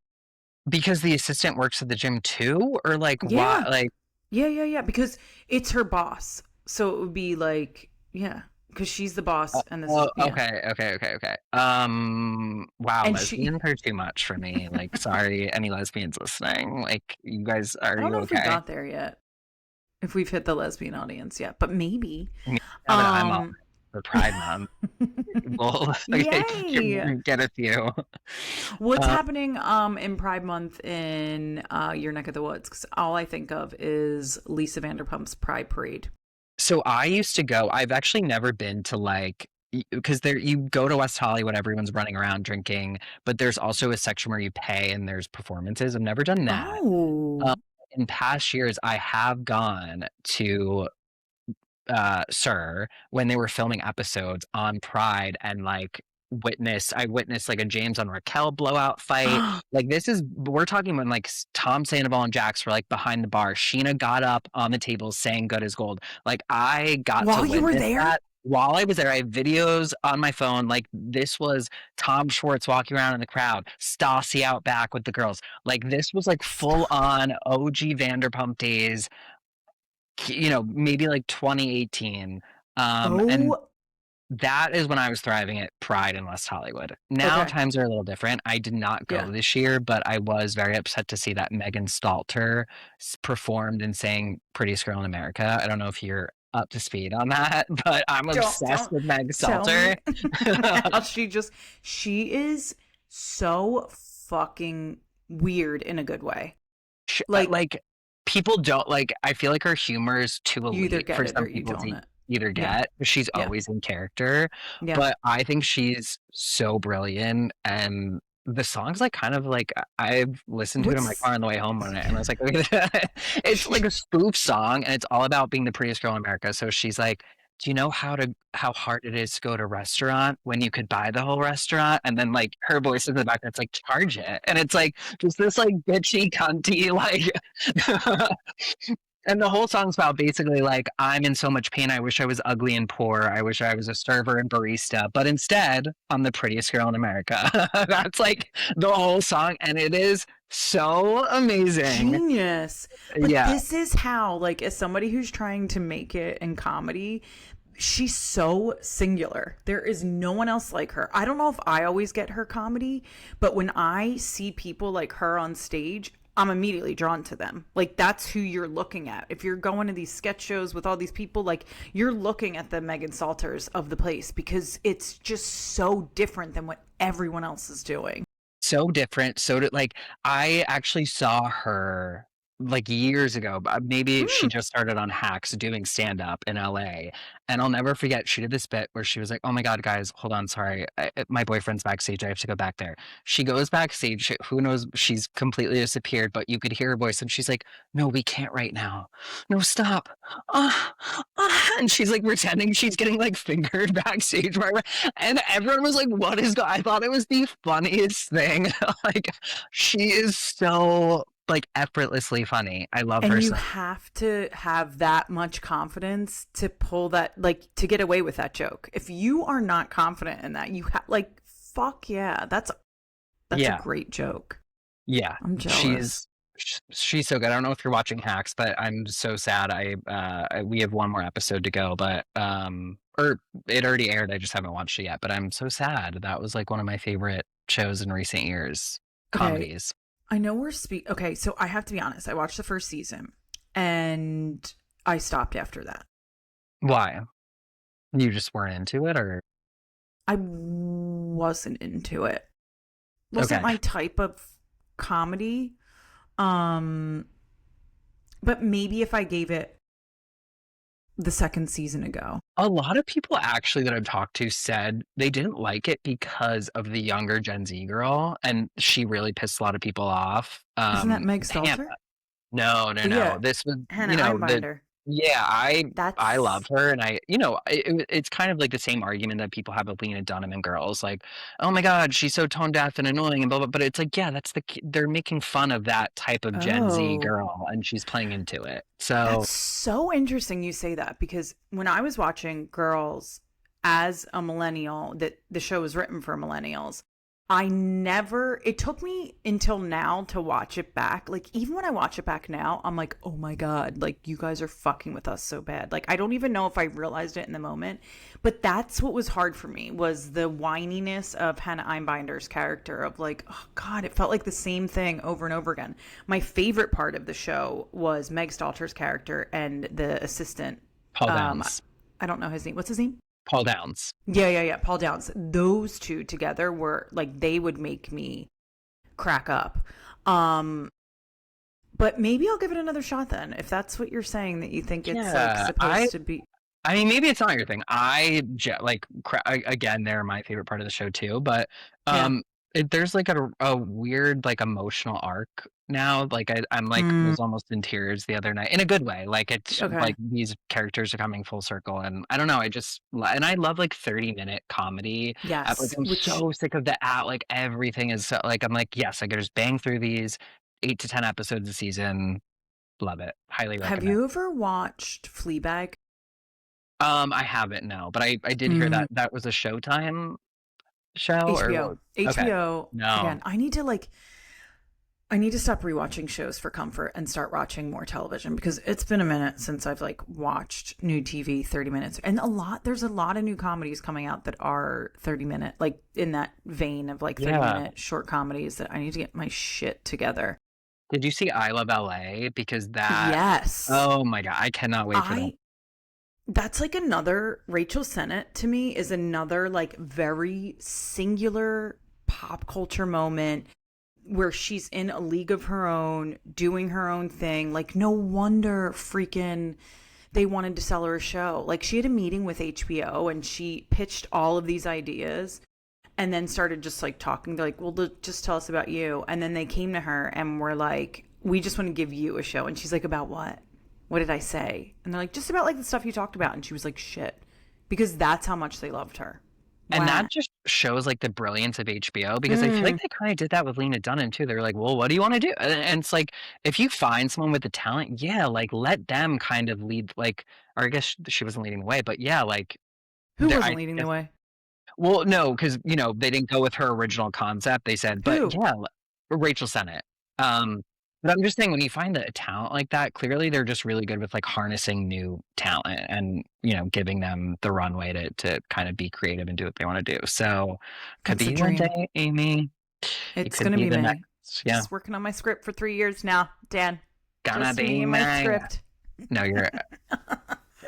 because the assistant works at the gym too, or like, why? Yeah. Like, Yeah. Because it's her boss. So it would be like, yeah, because she's the boss and this is, oh, yeah. okay. Wow, And she, lesbians are too much for me. Like, sorry, any lesbians listening? Like, you guys, I are don't you know if we okay? got there yet, if we've hit the lesbian audience yet, but maybe. I mean, now that I'm all Um, for Pride Month, we'll Yay. get a few. What's Uh, happening in Pride Month in your neck of the woods? Because all I think of is Lisa Vanderpump's Pride Parade. so I used to go. I've actually never been to like because there you go to West Hollywood, everyone's running around drinking, but there's also a section where you pay and there's performances. I've never done that. Um, Oh, in past years, I have gone to Sir when they were filming episodes on Pride and like I witnessed like a James on Raquel blowout fight. Like this is we're talking when like Tom Sandoval and Jax were like behind the bar. Sheena got up on the table saying good as gold. Like I got to while you were witness there? that while I was there. I have videos on my phone. Like this was Tom Schwartz walking around in the crowd, Stassi out back with the girls. Like this was like full Stop. on OG Vanderpump days, maybe like 2018. And Oh, that is when I was thriving at Pride in West Hollywood. Now okay. times are a little different. I did not Yeah. go this year, but I was very upset to see that Megan Stalter performed and sang Prettiest Girl in America. I don't know if you're up to speed on that, but I'm obsessed Don't with Meg tell me Stalter. how she is so fucking weird in a good way. Like, Like people don't like. I feel like her humor is too you either elite get for it or some you people don't to it. either Yeah. get. She's Yeah. always in character, Yeah. but I think she's so brilliant. And the song's like kind of like I've listened to it in my What's car on the way home on it, and I was like, it's like a spoof song, and it's all about being the prettiest girl in America. So she's like, do you know how hard it is to go to a restaurant when you could buy the whole restaurant? And then like her voice in the back, it's like charge it, and it's like just this like bitchy cunty like. And the whole song's about basically like I'm in so much pain. I wish I was ugly and poor. I wish I was a server and barista, but instead I'm the prettiest girl in America. That's like the whole song, and it is so amazing. genius. But Yeah, this is how, like, as somebody who's trying to make it in comedy, she's so singular. There is no one else like her. I don't know if I always get her comedy, but when I see people like her on stage, I'm immediately drawn to them. Like that's who you're looking at. If you're going to these sketch shows with all these people, like you're looking at the Megan Salters of the place because it's just so different than what everyone else is doing. so different. So did like I actually saw her like years ago, but maybe she Mm. just started on Hacks doing stand up in LA. And I'll never forget, she did this bit where she was like, oh my God, guys, hold on, sorry. My boyfriend's backstage. I have to go back there. She goes backstage. Who knows? She's completely disappeared, but you could hear her voice. And she's like, no, we can't right now. No, stop. Ah, and she's like pretending she's getting like fingered backstage. And everyone was like, what is I thought it was the funniest thing. Like, she is so like effortlessly funny. I love her And you so. have to have that much confidence to pull that, like, to get away with that joke. If you are not confident in that, you have, like, fuck yeah, that's a Yeah, great joke. yeah. I'm She's jealous. She's so good. I don't know if you're watching Hacks, but I'm so sad. We have one more episode to go, but or it already aired. I just haven't watched it yet. But I'm so sad. That was like one of my favorite shows in recent years. Okay, Comedies. I know okay, so I have to be honest. I watched the first season and I stopped after that. Why? You just weren't into it, or I wasn't into it. Wasn't okay? my type of comedy. Um, but maybe if I gave it the second season ago. A lot of people actually that I've talked to said they didn't like it because of the younger Gen Z girl, and she really pissed a lot of people off. Isn't that Meg Hannah. Stalter? No, no, Oh, no. yeah, This was, Hannah Einbinder. yeah, I love That's her, and it's kind of like the same argument that people have with Lena Dunham and Girls, like, oh my God, she's so tone deaf and annoying and blah blah. But it's like, yeah, they're making fun of that type of Gen Z oh, girl, and she's playing into it. that's So so interesting you say that because when I was watching Girls as a millennial, that the show was written for millennials, it took me until now to watch it back. Like, even when I watch it back now, I'm like, oh my God, like, you guys are fucking with us so bad. Like, I don't even know if I realized it in the moment, but that's what was hard for me was the whininess of Hannah Einbinder's character of like, oh God, it felt like the same thing over and over again. My favorite part of the show was Meg Stalter's character and the assistant. Paul Um, Downs, I don't know his name. What's his name? Paul Downs. Yeah. Paul Downs. Those two together were like they would make me crack up. Um, but maybe I'll give it another shot then. If that's what you're saying, that you think it's like Yeah, supposed to be. I mean, maybe it's not your thing. Again, they're my favorite part of the show too. But Yeah. um, there's like a weird like emotional arc now. Like I'm like Mm, was almost in tears the other night in a good way. Like it's okay. like these characters are coming full circle, and I don't know. And I love like 30-minute comedy. Like Yes. I'm Which so sick of the at like everything is so like I'm like yes, I could just bang through these 8 to 10 episodes a season. Love it. Highly have recommend. you ever watched Fleabag? I haven't, no, but I did hear Mm, that that was a Showtime show or HBO. what? Okay. HBO. No. Again, I need to stop rewatching shows for comfort and start watching more television because it's been a minute since I've like watched new TV 30 minutes. And there's a lot of new comedies coming out that are 30-minute, like in that vein of like 30 Yeah. minute short comedies that I need to get my shit together. Did you see I Love LA? Because that, Yes. oh my God, I cannot wait for that. I That's like another Rachel Sennett to me is another like very singular pop culture moment where she's in a league of her own, doing her own thing. Like, no wonder freaking they wanted to sell her a show. Like, she had a meeting with HBO and she pitched all of these ideas and then started just like talking. They're like, well, just tell us about you. And then they came to her and were like, we just want to give you a show. And she's like, about what? What did I say? And they're like, just about like the stuff you talked about. And she was like, shit. Because that's how much they loved her. And Wow. that just shows like the brilliance of HBO because I feel like Mm. they kind of did that with Lena Dunham too. They were like, well, what do you want to do? And it's like, if you find someone with the talent, yeah, like let them kind of lead, like, or I guess she wasn't leading the way, but yeah, like, Who there, wasn't I leading the guess way? well, no, because they didn't go with her original concept. They said, but Who? yeah, Rachel Sennett. Um, but I'm just saying, when you find a talent like that, clearly they're just really good with like harnessing new talent and giving them the runway to kind of be creative and do what they want to do. So, could That's be the you one dream. day, Amy. It It's could going to be be the me. next. Yeah, Just working on my script for 3 years now, Dan. gonna Just be me and my mine. script. No, you're.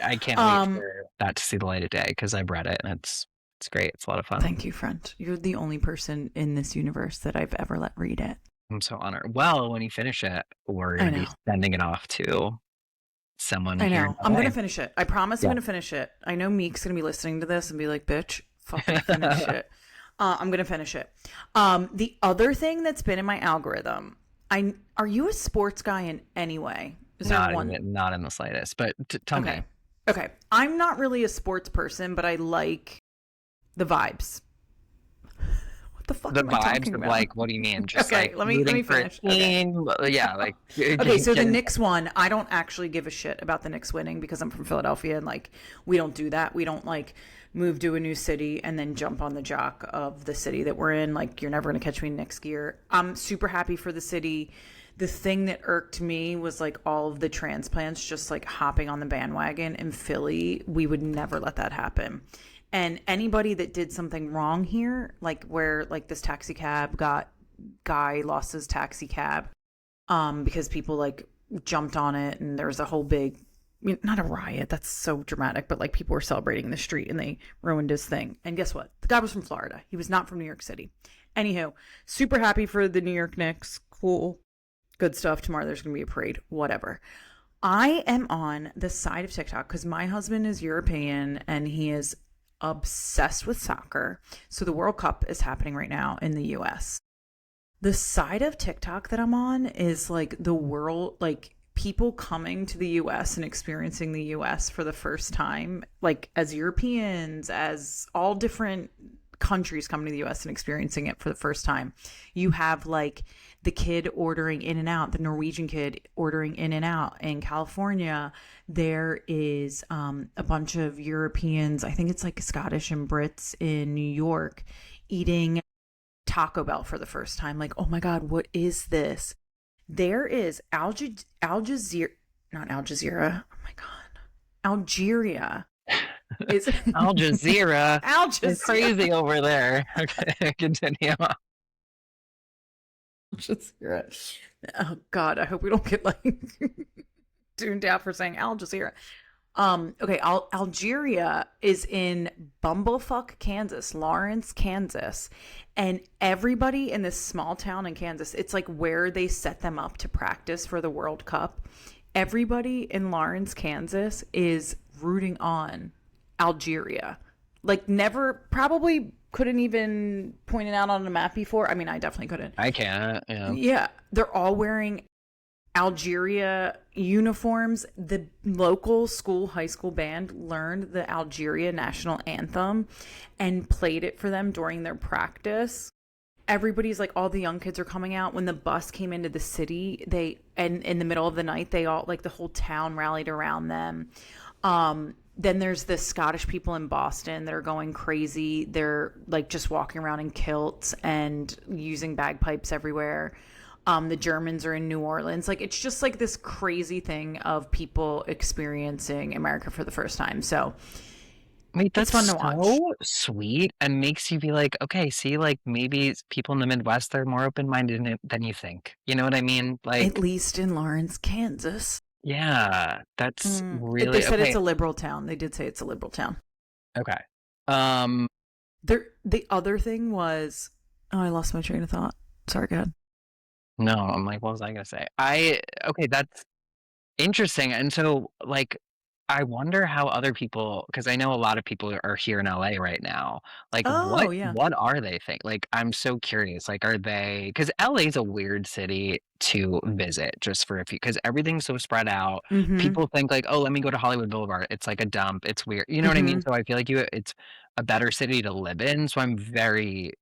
I can't wait um, for that to see the light of day because I've read it and it's great. It's a lot of fun. Thank you, friend. You're the only person in this universe that I've ever let read it. I'm so honored. Well, when you finish it, we're I going to be know. sending it off to someone I here in know. I'm going LA. to finish it. I promise I'm Yeah. going to finish it. I know Meek's going to be listening to this and be like, bitch, fucking finish it. I'm going to finish it. The other thing that's been in my algorithm, are you a sports guy in any way? Is there Not one? even, not in the slightest. But tell Okay. me. Okay. I'm not really a sports person, but I like the vibes. What the fuck The am I vibes talking of about? like, what do you mean? Just Okay, like let me rooting for a finish. Okay. team? Yeah, like Okay, so the getting. Knicks one, I don't actually give a shit about the Knicks winning because I'm from Philadelphia and like we don't do that. We don't like move to a new city and then jump on the jock of the city that we're in. Like, you're never gonna catch me in Knicks gear. I'm super happy for the city The thing that irked me was like all of the transplants just like hopping on the bandwagon in Philly. We would never let that happen. And anybody that did something wrong here, like where like this taxi cab guy lost his taxi cab because people like jumped on it and there was a whole big, not a riot, that's so dramatic, but like people were celebrating in the street and they ruined his thing. And guess what? The guy was from Florida. He was not from New York City. Anywho, super happy for the New York Knicks. Cool. Good stuff. Tomorrow there's going to be a parade. Whatever. I am on the side of TikTok because my husband is European and he is obsessed with soccer. So the World Cup is happening right now in the US. The side of TikTok that I'm on is like the world, like people coming to the US and experiencing the US for the first time, like as Europeans, as all different countries coming to the US and experiencing it for the first time. You have like the kid ordering In-N-Out, the Norwegian kid ordering In-N-Out in California. There is a bunch of Europeans, I think it's like Scottish and Brits in New York, eating Taco Bell for the first time. Like, oh my God, what is this? There is Al Jazeera, not Al Jazeera. Oh my God, Algeria. Is Al Jazeera. Al Jazeera. It's crazy over there. Okay, continue. Al Jazeera. Oh God, I hope we don't get like tuned out for saying Al Jazeera. Okay, Algeria is in Bumblefuck, Kansas, Lawrence, Kansas, and everybody in this small town in Kansas, it's like where they set them up to practice for the World Cup. Everybody in Lawrence, Kansas is rooting on Algeria. Like never, probably couldn't even point it out on a map before. I mean, I definitely couldn't. I can't. Yeah. Yeah, they're all wearing Algeria uniforms. The local high school band learned the Algeria national anthem and played it for them during their practice. Everybody's like, all the young kids are coming out. When the bus came into the city, and in the middle of the night, they all, like the whole town rallied around them. Then there's the Scottish people in Boston that are going crazy. They're like just walking around in kilts and using bagpipes everywhere. The Germans are in New Orleans. Like, it's just like this crazy thing of people experiencing America for the first time. So Wait, that's it's fun to watch. so sweet and makes you be like, okay, see, like maybe people in the Midwest, they're more open-minded than you think. You know what I mean? Like, At least in Lawrence, Kansas. yeah, that's They really said okay. it's a liberal town. They did say it's a liberal town. Okay. The other thing was, oh, I lost my train of thought. Sorry, go ahead. No, I'm like, what was I gonna say? Okay, that's interesting. And so, like, I wonder how other people, because I know a lot of people are here in LA right now. Like, Oh, yeah. what are they think? Like, I'm so curious. Like, are they? Because LA is a weird city to visit just for a few, because everything's so spread out. Mm-hmm. People think like, oh, let me go to Hollywood Boulevard. It's like a dump. It's weird. You know what I mean? Mm-hmm. So I feel like it's a better city to live in. So I'm very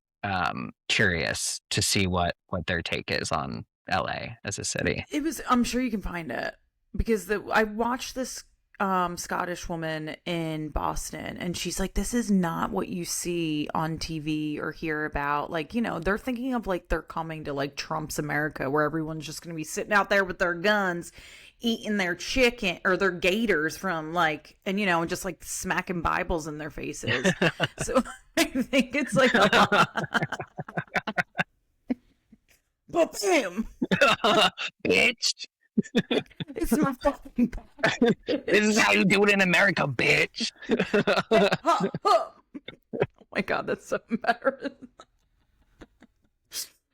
curious to see what their take is on LA as a city. I'm sure you can find it because I watched this Scottish woman in Boston and she's like, this is not what you see on TV or hear about. Like, they're thinking of like they're coming to like Trump's America where everyone's just going to be sitting out there with their guns eating their chicken or their gators from like, and just like smacking Bibles in their faces. So I think it's like a lot. But bam, Bitch. it's my fucking This is how you do it in America, bitch. Oh my God, that's so embarrassing.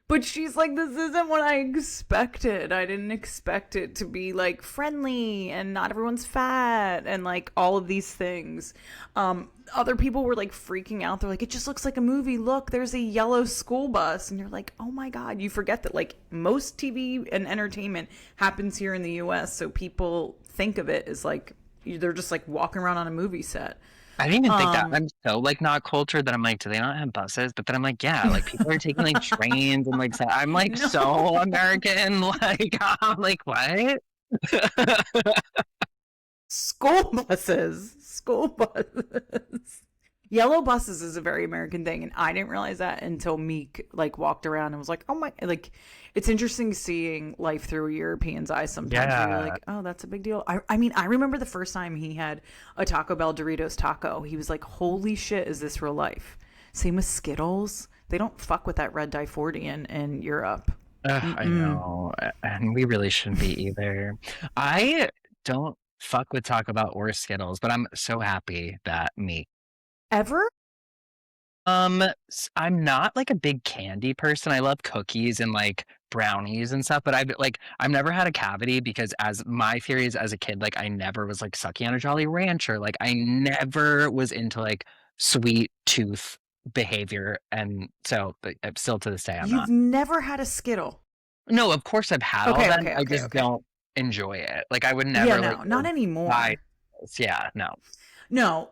But she's like, this isn't what I expected. I didn't expect it to be like friendly and not everyone's fat and like all of these things. Other people were like freaking out. They're like, it just looks like a movie. Look, there's a yellow school bus. And you're like, oh my God, you forget that like most TV and entertainment happens here in the US. So people think of it as like, they're just like walking around on a movie set. I didn't even think that. I'm so like not cultured that I'm like, do they not have buses? But then I'm like, yeah, like people are taking like trains and like I'm like No. so American. Like I'm like, what? School buses. Yellow buses is a very American thing, and I didn't realize that until Meek like walked around and was like, "Oh my!" Like, it's interesting seeing life through a European's eyes sometimes, where you're Yeah. like, "Oh, that's a big deal." I mean, I remember the first time he had a Taco Bell Doritos taco. He was like, "Holy shit, is this real life?" Same with Skittles. They don't fuck with that red dye 40 in Europe. I Mm-mm. know, and we really shouldn't be either. I don't fuck with Taco Bell or Skittles, but I'm so happy that me. Ever? I'm not like a big candy person. I love cookies and like brownies and stuff, but I've never had a cavity because as my theory is as a kid, like I never was like sucking on a Jolly Rancher. Like I never was into like sweet tooth behavior, and so still to this day I'm You've not. never had a Skittle? No, of course I've had all of Okay, them. okay, I okay, just okay. don't enjoy it. Like I would Yeah, never like no, not go buy. anymore. Yeah, no. No,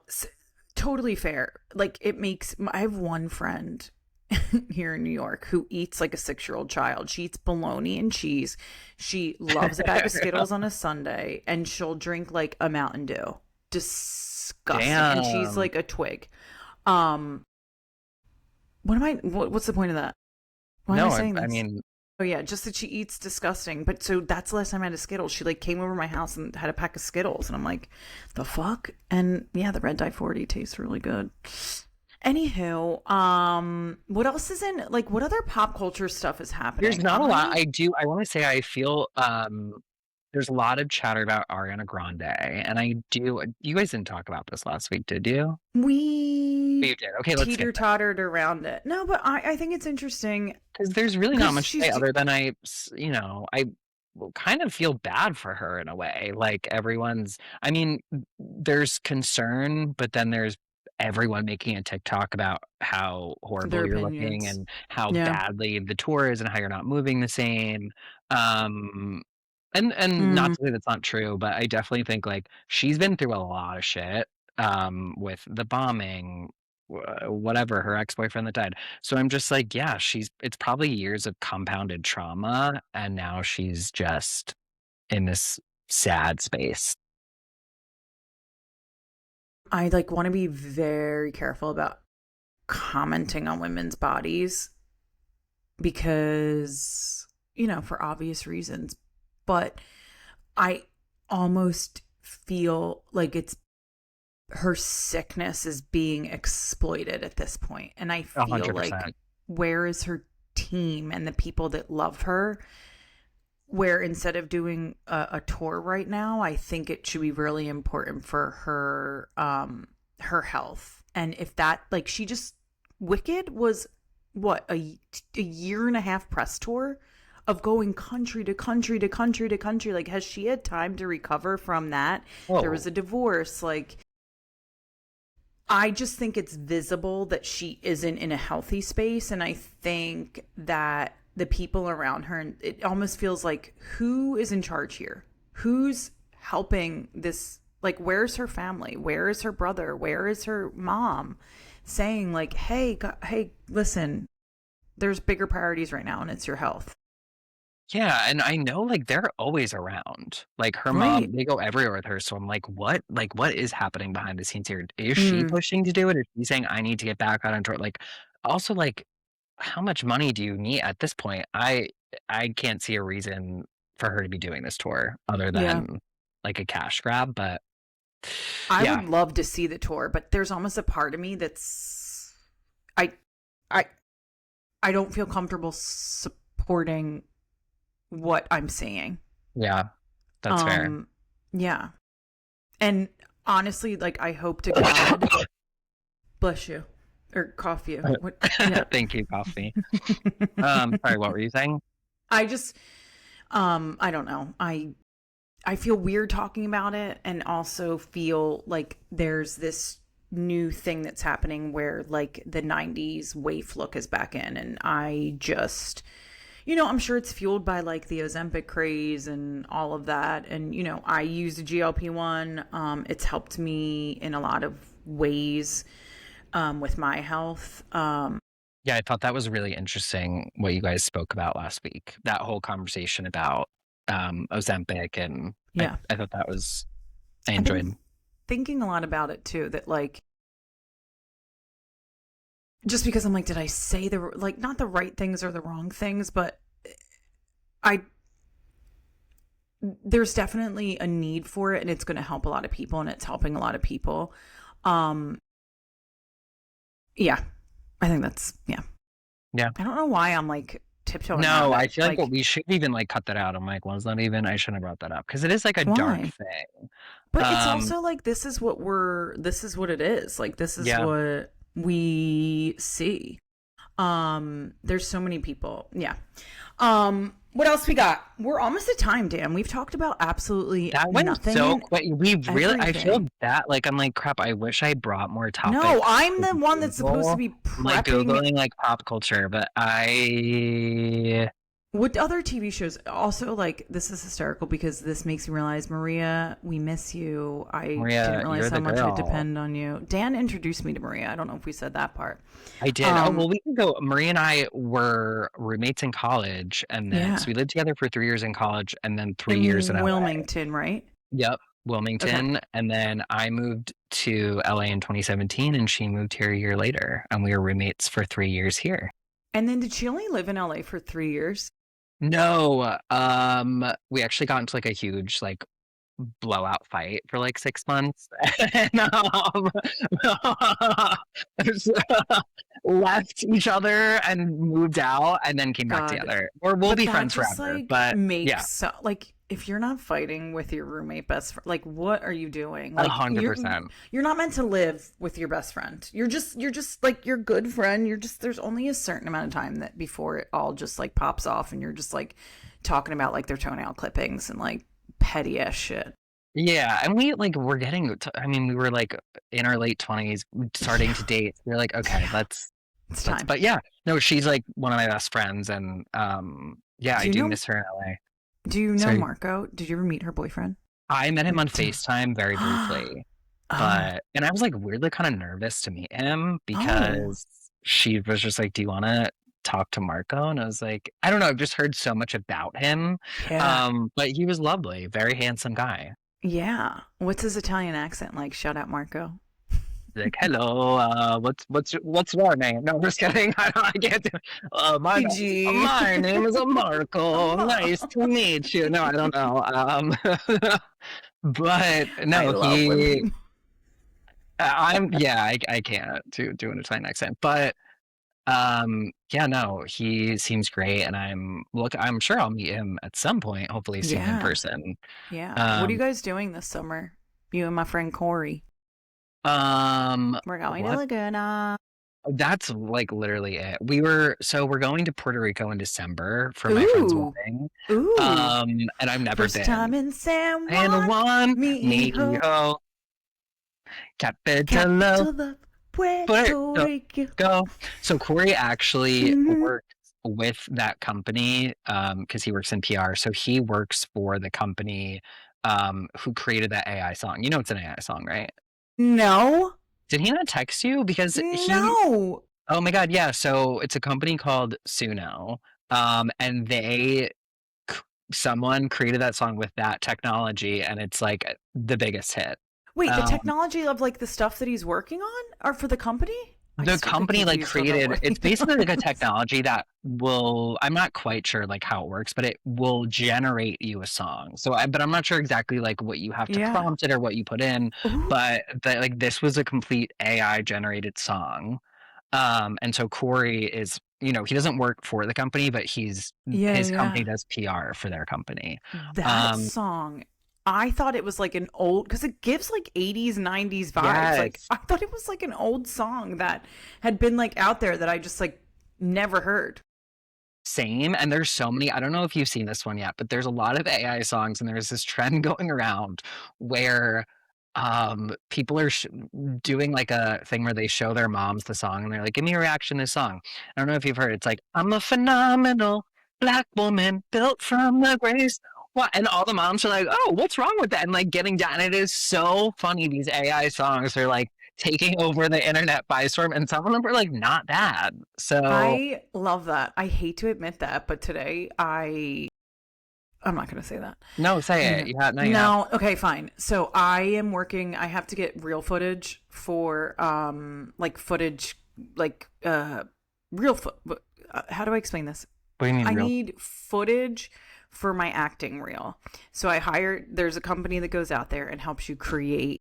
totally fair. Like it makes I have one friend here in New York who eats like a 6-year-old child. She eats bologna and cheese. She loves a bag of Skittles on a Sunday, and she'll drink like a Mountain Dew. Disgusting. And she's Damn. like a twig. Um, what's the point of that? Why am I No, saying I this? mean, Oh yeah, just that she eats disgusting. But so that's the last time I had a Skittles. She like came over my house and had a pack of Skittles, and I'm like, the fuck? And yeah, the red dye 40 tastes really good. Anywho, what else is in like what other pop culture stuff is there's happening? not a lot. I want to say I feel there's a lot of chatter about Ariana Grande, and I do. You guys didn't talk about this last week, did you? Oh, We you did. Okay, let's skip teeter it tottered around it. No, but I think it's interesting because there's really not because much to say other than I kind of feel bad for her in a way. Like everyone's, I mean, there's concern, but then there's everyone making a TikTok about how their horrible you're looking opinions. and how Yeah. badly the tour is and how you're not moving the same. Um, and not Mm. to say that's not true, but I definitely think like she's been through a lot of shit with the bombing, whatever, her ex-boyfriend that died. So I'm just like, yeah, it's probably years of compounded trauma, and now she's just in this sad space. I like want to be very careful about commenting on women's bodies because for obvious reasons, but I almost feel like it's her sickness is being exploited at this point, and I A feel hundred like percent. where is her team and the people that love her, where instead of doing a tour right now, I think it should be really important for her health. And if that like she just Wicked was what a year and a half press tour of going country to country to country to country. Like, has she had time to recover from that? There was Oh, a divorce. Like, I just think it's visible that she isn't in a healthy space. And I think that the people around her, it almost feels like who is in charge here? Who's helping this? Like, where's her family? Where is her brother? Where is her mom? Saying, like, hey, listen, there's bigger priorities right now, and it's your health. yeah, and I know like they're always around. Like her Right. mom, they go everywhere with her. So I'm like, what? Like, what is happening behind the scenes here? Is she Mm, pushing to do it? Is she saying I need to get back out on tour? Like, also like how much money do you need at this point? I can't see a reason for her to be doing this tour other yeah. than like a cash grab, but I yeah. would love to see the tour, but there's almost a part of me that's I I I don't feel comfortable supporting what I'm seeing. Yeah, that's fair. Um yeah. And honestly, like I hope to God, bless you or cough you. What yeah. Thank you, coffee. Sorry, what were you saying? I just I don't know. I feel weird talking about it, and also feel like there's this new thing that's happening where like the 90s waif look is back in, and I just I'm sure it's fueled by like the Ozempic craze and all of that, and I use the GLP-1. It's helped me in a lot of ways with my health. Yeah, I thought that was really interesting what you guys spoke about last week. That whole conversation about Ozempic, and Yeah, I thought that was I I've been enjoyed. thinking a lot about it too, that like just because I'm like, did I say the like not the right things or the wrong things, but I there's definitely a need for it and it's going to help a lot of people and it's helping a lot of people. Um yeah. I think that's yeah. Yeah. I don't know why I'm like tiptoeing No, around I it. feel like what we should even like cut that out. I'm like, was that even? I shouldn't have brought that up because it is like a dark Why? thing. But it's Um, also like this is what it is. Like this is yeah, what we see. There's so many people. Yeah. What else we got? We're almost at time, Dan. We've talked about absolutely that went nothing so and quick. We really, I feel everything. bad. Like I'm like, crap. I wish I brought more No, topics I'm to the one that's supposed to Google. be I'm like prepping. Googling like pop culture, but I, What other TV shows? Also, like, this is hysterical because this makes me realize, Maria, we miss you. I didn't Maria, realize you're how the much I girl. depend on you. Dan introduced me to Maria. I don't know if we said that part. I did. Oh, Um, well, we can go. Marie and I were roommates in college, and then so yeah, we lived together for 3 years in college, and then 3 years in in LA. Wilmington, right? Yep, Okay. Wilmington. And then I moved to LA in 2017 and she moved here a year later and we were roommates for 3 years here. And then did she only live in LA for 3 years? No, we actually got into like a huge like blowout fight for like 6 months and left each other and moved out and then came back God. together. Or we'll But be that friends just forever. like But yeah, makes like if you're not fighting with your roommate best friend, like what are you doing? a Like hundred percent. you're not meant to live with your best friend. You're just like your good friend. You're just there's only a certain amount of time that before it all just like pops off and you're just like talking about like their toenail clippings and like petty ass shit. Yeah, and we like we're getting I mean, we were like in our late 20s starting to date. We are like, okay, Yeah, it's let's time. but yeah, no, she's like one of my best friends and yeah, Do I you do know miss her in LA. do you know So Marco? Did you ever meet her boyfriend? I met him on T- FaceTime very briefly, Oh. but and I was like weirdly kind of nervous to meet him Oh. because she was just like, "Do you want to talk to Marco?" And I was like, I don't know, I've just heard so much about him. Yeah. But he was lovely, very handsome guy. Yeah. What's his Italian accent like? Shout out Marco. Like, hello, what's your name? No, I'm just kidding. I can't do. PG. My name is Marco. Nice Oh, to meet you. No, I don't know. But I no, love when he. people. I'm yeah, I can't do an Italian accent, but yeah, no, he seems great, and I'm sure I'll meet him at some point, hopefully soon in Yeah. person. Yeah. What are you Um, guys doing this summer? You and my friend Corey. We're going to what Laguna. That's like literally it. We're going to Puerto Rico in December for my friend's Ooh. wedding. Ooh. And I've never First time been. in San And Juan. one Me ho. Mijo Capitalo Capital of Puerto Puerto Rico. Rico. So Corey actually Mm-hmm. works with that company because he works in PR. So he works for the company who created that AI song. You know it's an AI song, right? No. Did he not text you? Because he No. Oh my God, yeah. So it's a company called Suno. And someone created that song with that technology, and it's like the biggest hit. Wait, the Um, technology of like the stuff that he's working on are for the company? I the still get company like confused about created, what he it's basically like a does. technology that I'm not quite sure like how it works, but it will generate you a song. But I'm not sure exactly like what you have to Yeah. prompt it or what you put in, Ooh. but like this was a complete AI generated song. And so Corey is, he doesn't work for the company, but Yeah, his company yeah. does PR for their company. That Um, song, I thought it was like an old, because it gives like 80s, 90s vibes. Like, yes, I thought it was like an old song that had been like out there that I just like never heard. same. And there's so many, I don't know if you've seen this one yet, but there's a lot of AI songs, and there's this trend going around where people are doing like a thing where they show their moms the song and they're like, give me a reaction to this song. I don't know if you've heard, it's like, I'm a phenomenal black woman built from the grace. What? And all the moms are like, oh, what's wrong with that? And like getting down. And it is so funny. These AI songs are like taking over the internet by storm, and some of them are like not bad. So I love that. I hate to admit that, but today I'm not going to say that. no, say Hang it. on. You have. No, okay, fine. So I am working, I have to get real footage for like footage like real how do I explain this? What do you mean? I real? need footage for my acting reel. So there's a company that goes out there and helps you create,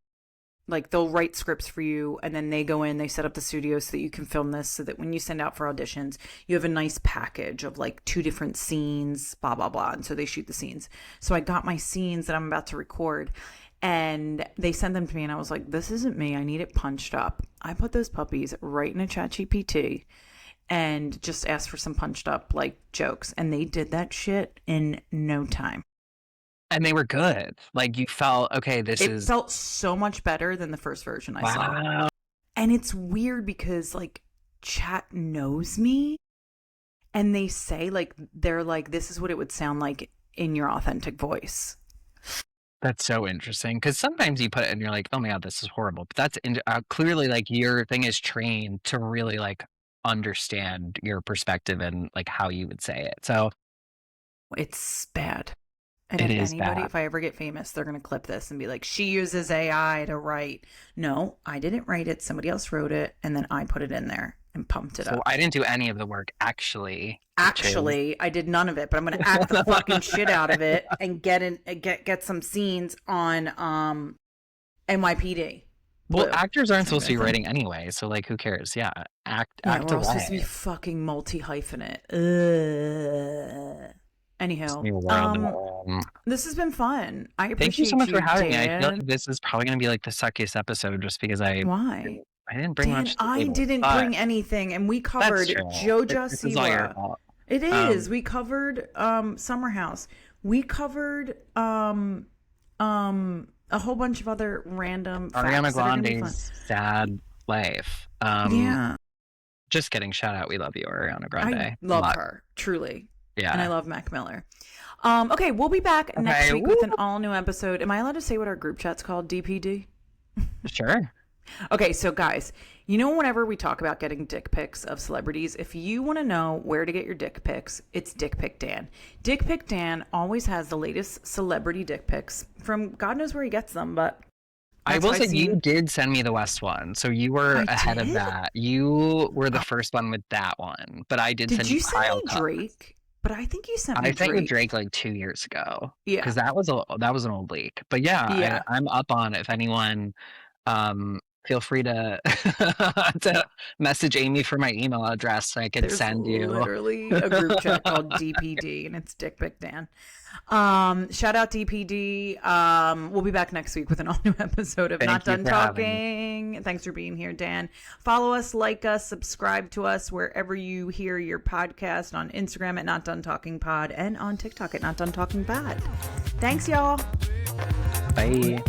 like they'll write scripts for you, and then they go in, they set up the studio so that you can film this, so that when you send out for auditions, you have a nice package of like 2 different scenes, blah, blah, blah. And so they shoot the scenes. So I got my scenes that I'm about to record, and they sent them to me, and I was like, this isn't me. I need it punched up. I put those puppies right in a ChatGPT and just asked for some punched up like jokes, and they did that shit in no time. And they were good. Like you felt, okay, It felt so much better than the first version I saw. And it's weird because like chat knows me, and they say like, they're like, this is what it would sound like in your authentic voice. That's so interesting, because sometimes you put it and you're like, oh my God, this is horrible. But that's clearly like your thing is trained to really like understand your perspective and like how you would say it. So it's bad. And it if is anybody, bad. if I ever get famous, they're going to clip this and be like, she uses AI to write. No, I didn't write it. Somebody else wrote it. And then I put it in there and pumped it up. I didn't do any of the work, actually. Actually, I did none of it, but I'm going to act the fucking shit out of it and get some scenes on NYPD. Well, actors aren't supposed to be writing anyway, so like, who cares? Yeah, act we're away. supposed to be fucking multi-hyphenate. Anyhow, this has been fun. I appreciate Thank you so much for having Dan. me. I feel like this is probably going to be like the suckiest episode, just because Why? I didn't bring Dan, much. I didn't bring anything, and we covered JoJo Siwa. It is. We covered Summer House. We covered a whole bunch of other random Ariana facts Grande's sad life. Yeah. Just kidding. Shout out. We love you, Ariana Grande. I love her, truly. Yeah. And I love Mac Miller. Okay, we'll be back next week with an all-new episode. Am I allowed to say what our group chat's called? DPD? Sure. Okay, so guys, you know, whenever we talk about getting dick pics of celebrities, if you want to know where to get your dick pics, it's Dick Pic Dan. Dick Pic Dan always has the latest celebrity dick pics from God knows where he gets them, but I will say you did send me the West one, so you were ahead of that. You were the first one with that one, but I did send you Kyle. Did you send me Drake? But I think you sent me Drake. I sent you Drake like 2 years ago. Yeah. Because that was an old leak. But yeah. I'm up on it. If anyone, feel free to to message Amy for my email address so I can send you. Literally a group chat called DPD, and it's Dick Pic Dan. Shout out DPD. We'll be back next week with an all-new episode of Not Done Talking. Thanks for being here, Dan. Follow us, like us, subscribe to us wherever you hear your podcast, on Instagram at Not Done Talking Pod, and on TikTok at Not Done Talking Pod. Thanks, y'all. Bye.